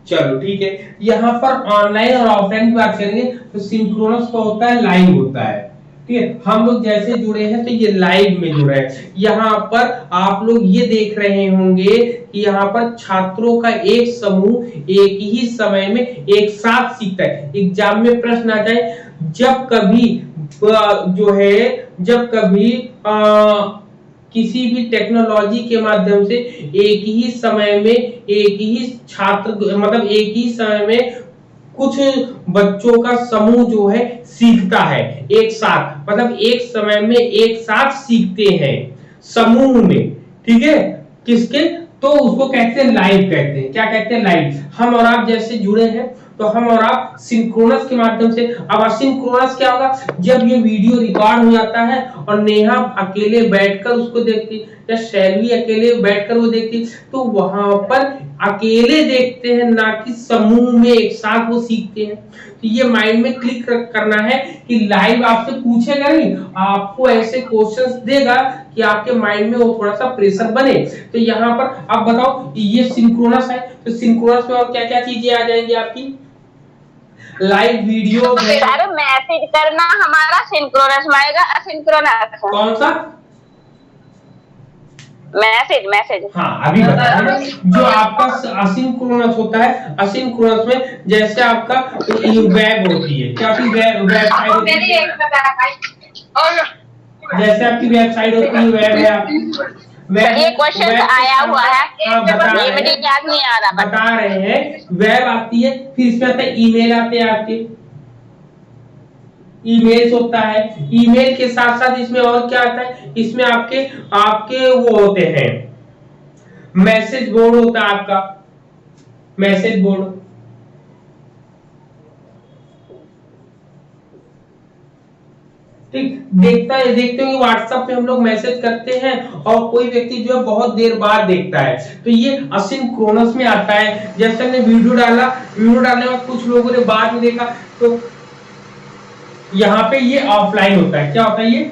[SPEAKER 1] चलो ठीक है, यहाँ पर ऑनलाइन और ऑफलाइन की बात करेंगे तो सिंक्रोनस का होता है, लाइव होता है। ठीक है, हम लोग जैसे जुड़े हैं तो ये लाइव में जुड़े हैं। यहाँ पर आप लोग ये देख रहे होंगे कि यहाँ पर छात्रों का एक समूह एक ही समय में एक साथ सीखता है। एग्जाम में प्रश्न आ जाए, जब कभी जो है, जब कभी किसी भी टेक्नोलॉजी के माध्यम से एक ही समय में एक ही छात्र, मतलब एक ही समय में कुछ बच्चों का समूह जो है सीखता है एक साथ, मतलब एक समय में एक साथ सीखते हैं समूह में। ठीक है, किसके, तो उसको कहते हैं लाइव, कहते हैं क्या कहते हैं, लाइव। हम और आप जैसे जुड़े हैं तो हम और आप सिंक्रोनस के माध्यम से। अब असिंक्रोनस क्या होगा, जब ये वीडियो रिकॉर्ड हो जाता है और नेहा अकेले बैठकर उसको देखती या शैलवी अकेले बैठकर वो देखती, तो वहां पर अकेले देखते हैं, ना कि समूह में एक साथ वो सीखते हैं। तो ये माइंड में क्लिक करना है कि लाइव आपसे पूछेगा नहीं, आपको ऐसे क्वेश्चंस देगा कि आपके माइंड में वो थोड़ा सा प्रेशर बने। तो यहाँ पर आप बताओ, ये सिंक्रोनस है, तो सिंक्रोनस में और क्या क्या चीजें आ जाएंगी आपकी, लाइव वीडियो है।
[SPEAKER 4] सर मैसेज करना हमारा सिंक्रोनस में आएगा, असिंक्रोनस
[SPEAKER 1] कौन सा
[SPEAKER 4] मैसेज? मैसेज
[SPEAKER 1] हाँ अभी बता रहे हैं। जो आपका असिंक्रोनस होता है, असिंक्रोनस में जैसे आपका वेब होती है, क्या आपकी वेबसाइट होती है, जैसे आपकी वेबसाइट होती है, वेब है आपकी।
[SPEAKER 4] ये क्वेश्चन आया हुआ है,
[SPEAKER 1] हाँ
[SPEAKER 4] ये मुझे याद नहीं आ रहा,
[SPEAKER 1] बता रहे हैं। वेब आती है, फिर इसमें आता है ईमेल, आते हैं आपके ईमेल्स होता है। ईमेल के साथ साथ इसमें और क्या आता है, इसमें आपके आपके वो होते हैं, मैसेज बोर्ड होता है आपका, मैसेज बोर्ड। ठीक, देखते हो व्हाट्सएप पे हम लोग मैसेज करते हैं और कोई व्यक्ति जो है बहुत देर बाद देखता है, तो ये असिंक्रोनस में आता है। जैसे हमने वीडियो डाला, वीडियो डालने में कुछ लोगों ने बाद में देखा, तो यहाँ पे ये ऑफलाइन होता है। क्या होता है ये,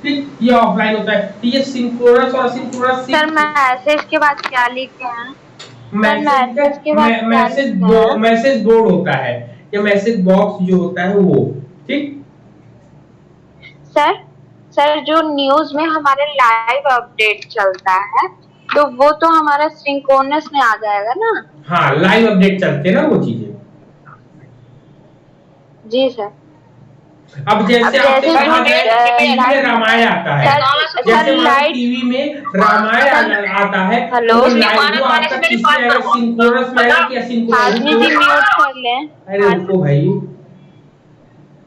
[SPEAKER 1] ठीक, ये ऑफलाइन होता है। तो ये सिंक्रोनस और असिंक्रोनस।
[SPEAKER 2] सर मैसेज के बाद क्या लिखते हैं?
[SPEAKER 1] मैसेज बोर्ड होता है या मैसेज बॉक्स जो होता है वो। ठीक
[SPEAKER 2] सर जो न्यूज में हमारे लाइव अपडेट चलता है तो वो तो हमारा सिंक्रोनस में आ जाएगा ना?
[SPEAKER 1] हाँ, लाइव अपडेट चलते ना वो चीजें।
[SPEAKER 2] जी सर।
[SPEAKER 1] अब जैसे टीवी में रामायण आता है, जैसे टीवी में रामायण आता है,
[SPEAKER 2] हेलो,
[SPEAKER 1] लाइव वो आपका किससे आएगा, सिंक्रोनस में आएगा कि असिंक्रोनस में?
[SPEAKER 2] म्यूट कर लें।
[SPEAKER 1] अरे रुको भाई,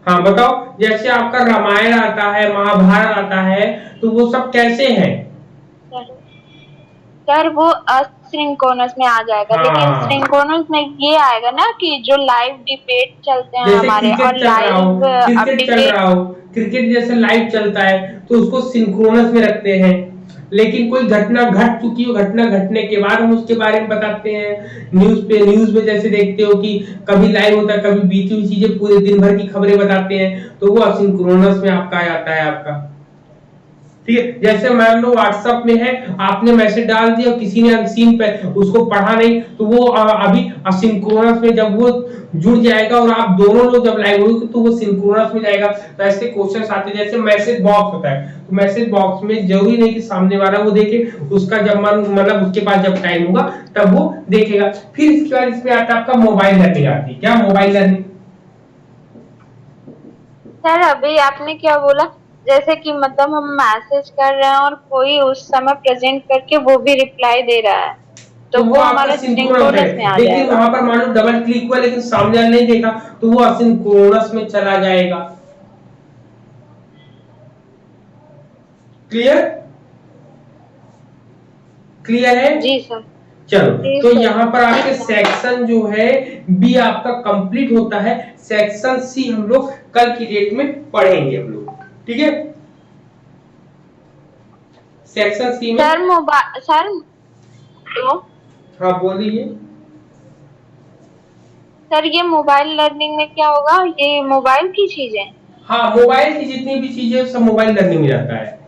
[SPEAKER 1] हाँ बताओ, जैसे आपका रामायण आता है, महाभारत आता है, तो वो सब कैसे हैं?
[SPEAKER 2] सर वो असिंक्रोनस में आ जाएगा।
[SPEAKER 1] हाँ।
[SPEAKER 2] लेकिन सिंक्रोनस में ये आएगा ना कि जो लाइव डिबेट चलते हैं हमारे, और लाइव
[SPEAKER 1] क्रिकेट चल रहा हो, क्रिकेट जैसे लाइव चलता है तो उसको सिंक्रोनस में रखते हैं। लेकिन कोई घटना घट चुकी हो, घटना घटने के बाद हम उसके बारे में बताते हैं न्यूज में जैसे देखते हो कि कभी लाइव होता है, कभी बीती हुई चीजें, पूरे दिन भर की खबरें बताते हैं, तो वो असिंक्रोनस में आपका आता है आपका। ठीक है, जैसे मान लो व्हाट्सएप में है, आपने मैसेज डाल दिया, किसी ने अनसीन पे उसको पढ़ा नहीं, तो वो अभी असिंक्रोनस में जब वो जुड़ जाएगा और आप दोनों लोग जब लाइव होंगे तो वो सिंक्रोनस में जाएगा। तो ऐसे क्वेश्चंस आते हैं। जैसे मैसेज बॉक्स होता है, तो मैसेज बॉक्स में जरूरी नहीं कि सामने वाला वो देखे, उसका जब मन, मतलब उसके पास जब टाइम होगा तब वो देखेगा। फिर इसके बाद इसमें आता है आपका मोबाइल लर्निंग आती है। क्या मोबाइल लर्निंग?
[SPEAKER 2] सर अभी आपने क्या बोला, जैसे कि मतलब हम मैसेज कर रहे हैं और कोई उस समय प्रेजेंट करके वो भी रिप्लाई दे रहा है, तो वो हमारा सिंक्रोनस में आ जाएगा।
[SPEAKER 1] लेकिन वहां पर मान लो डबल क्लिक हुआ लेकिन सामने वाला नहीं देखा, तो वो असिंक्रोनस में चला जाएगा। क्लियर? क्लियर है?
[SPEAKER 2] जी सर।
[SPEAKER 1] चलो, तो यहाँ पर आपके सेक्शन जो है बी आपका कंप्लीट होता है। सेक्शन सी हम लोग कल की डेट में पढ़ेंगे हम लोग। ठीक है, सेक्शन सी में
[SPEAKER 2] सर
[SPEAKER 1] हाँ बोलिए।
[SPEAKER 2] सर ये मोबाइल लर्निंग में क्या होगा, ये मोबाइल की चीजें?
[SPEAKER 1] हाँ, मोबाइल की जितनी भी चीजें सब मोबाइल लर्निंग में जाता है।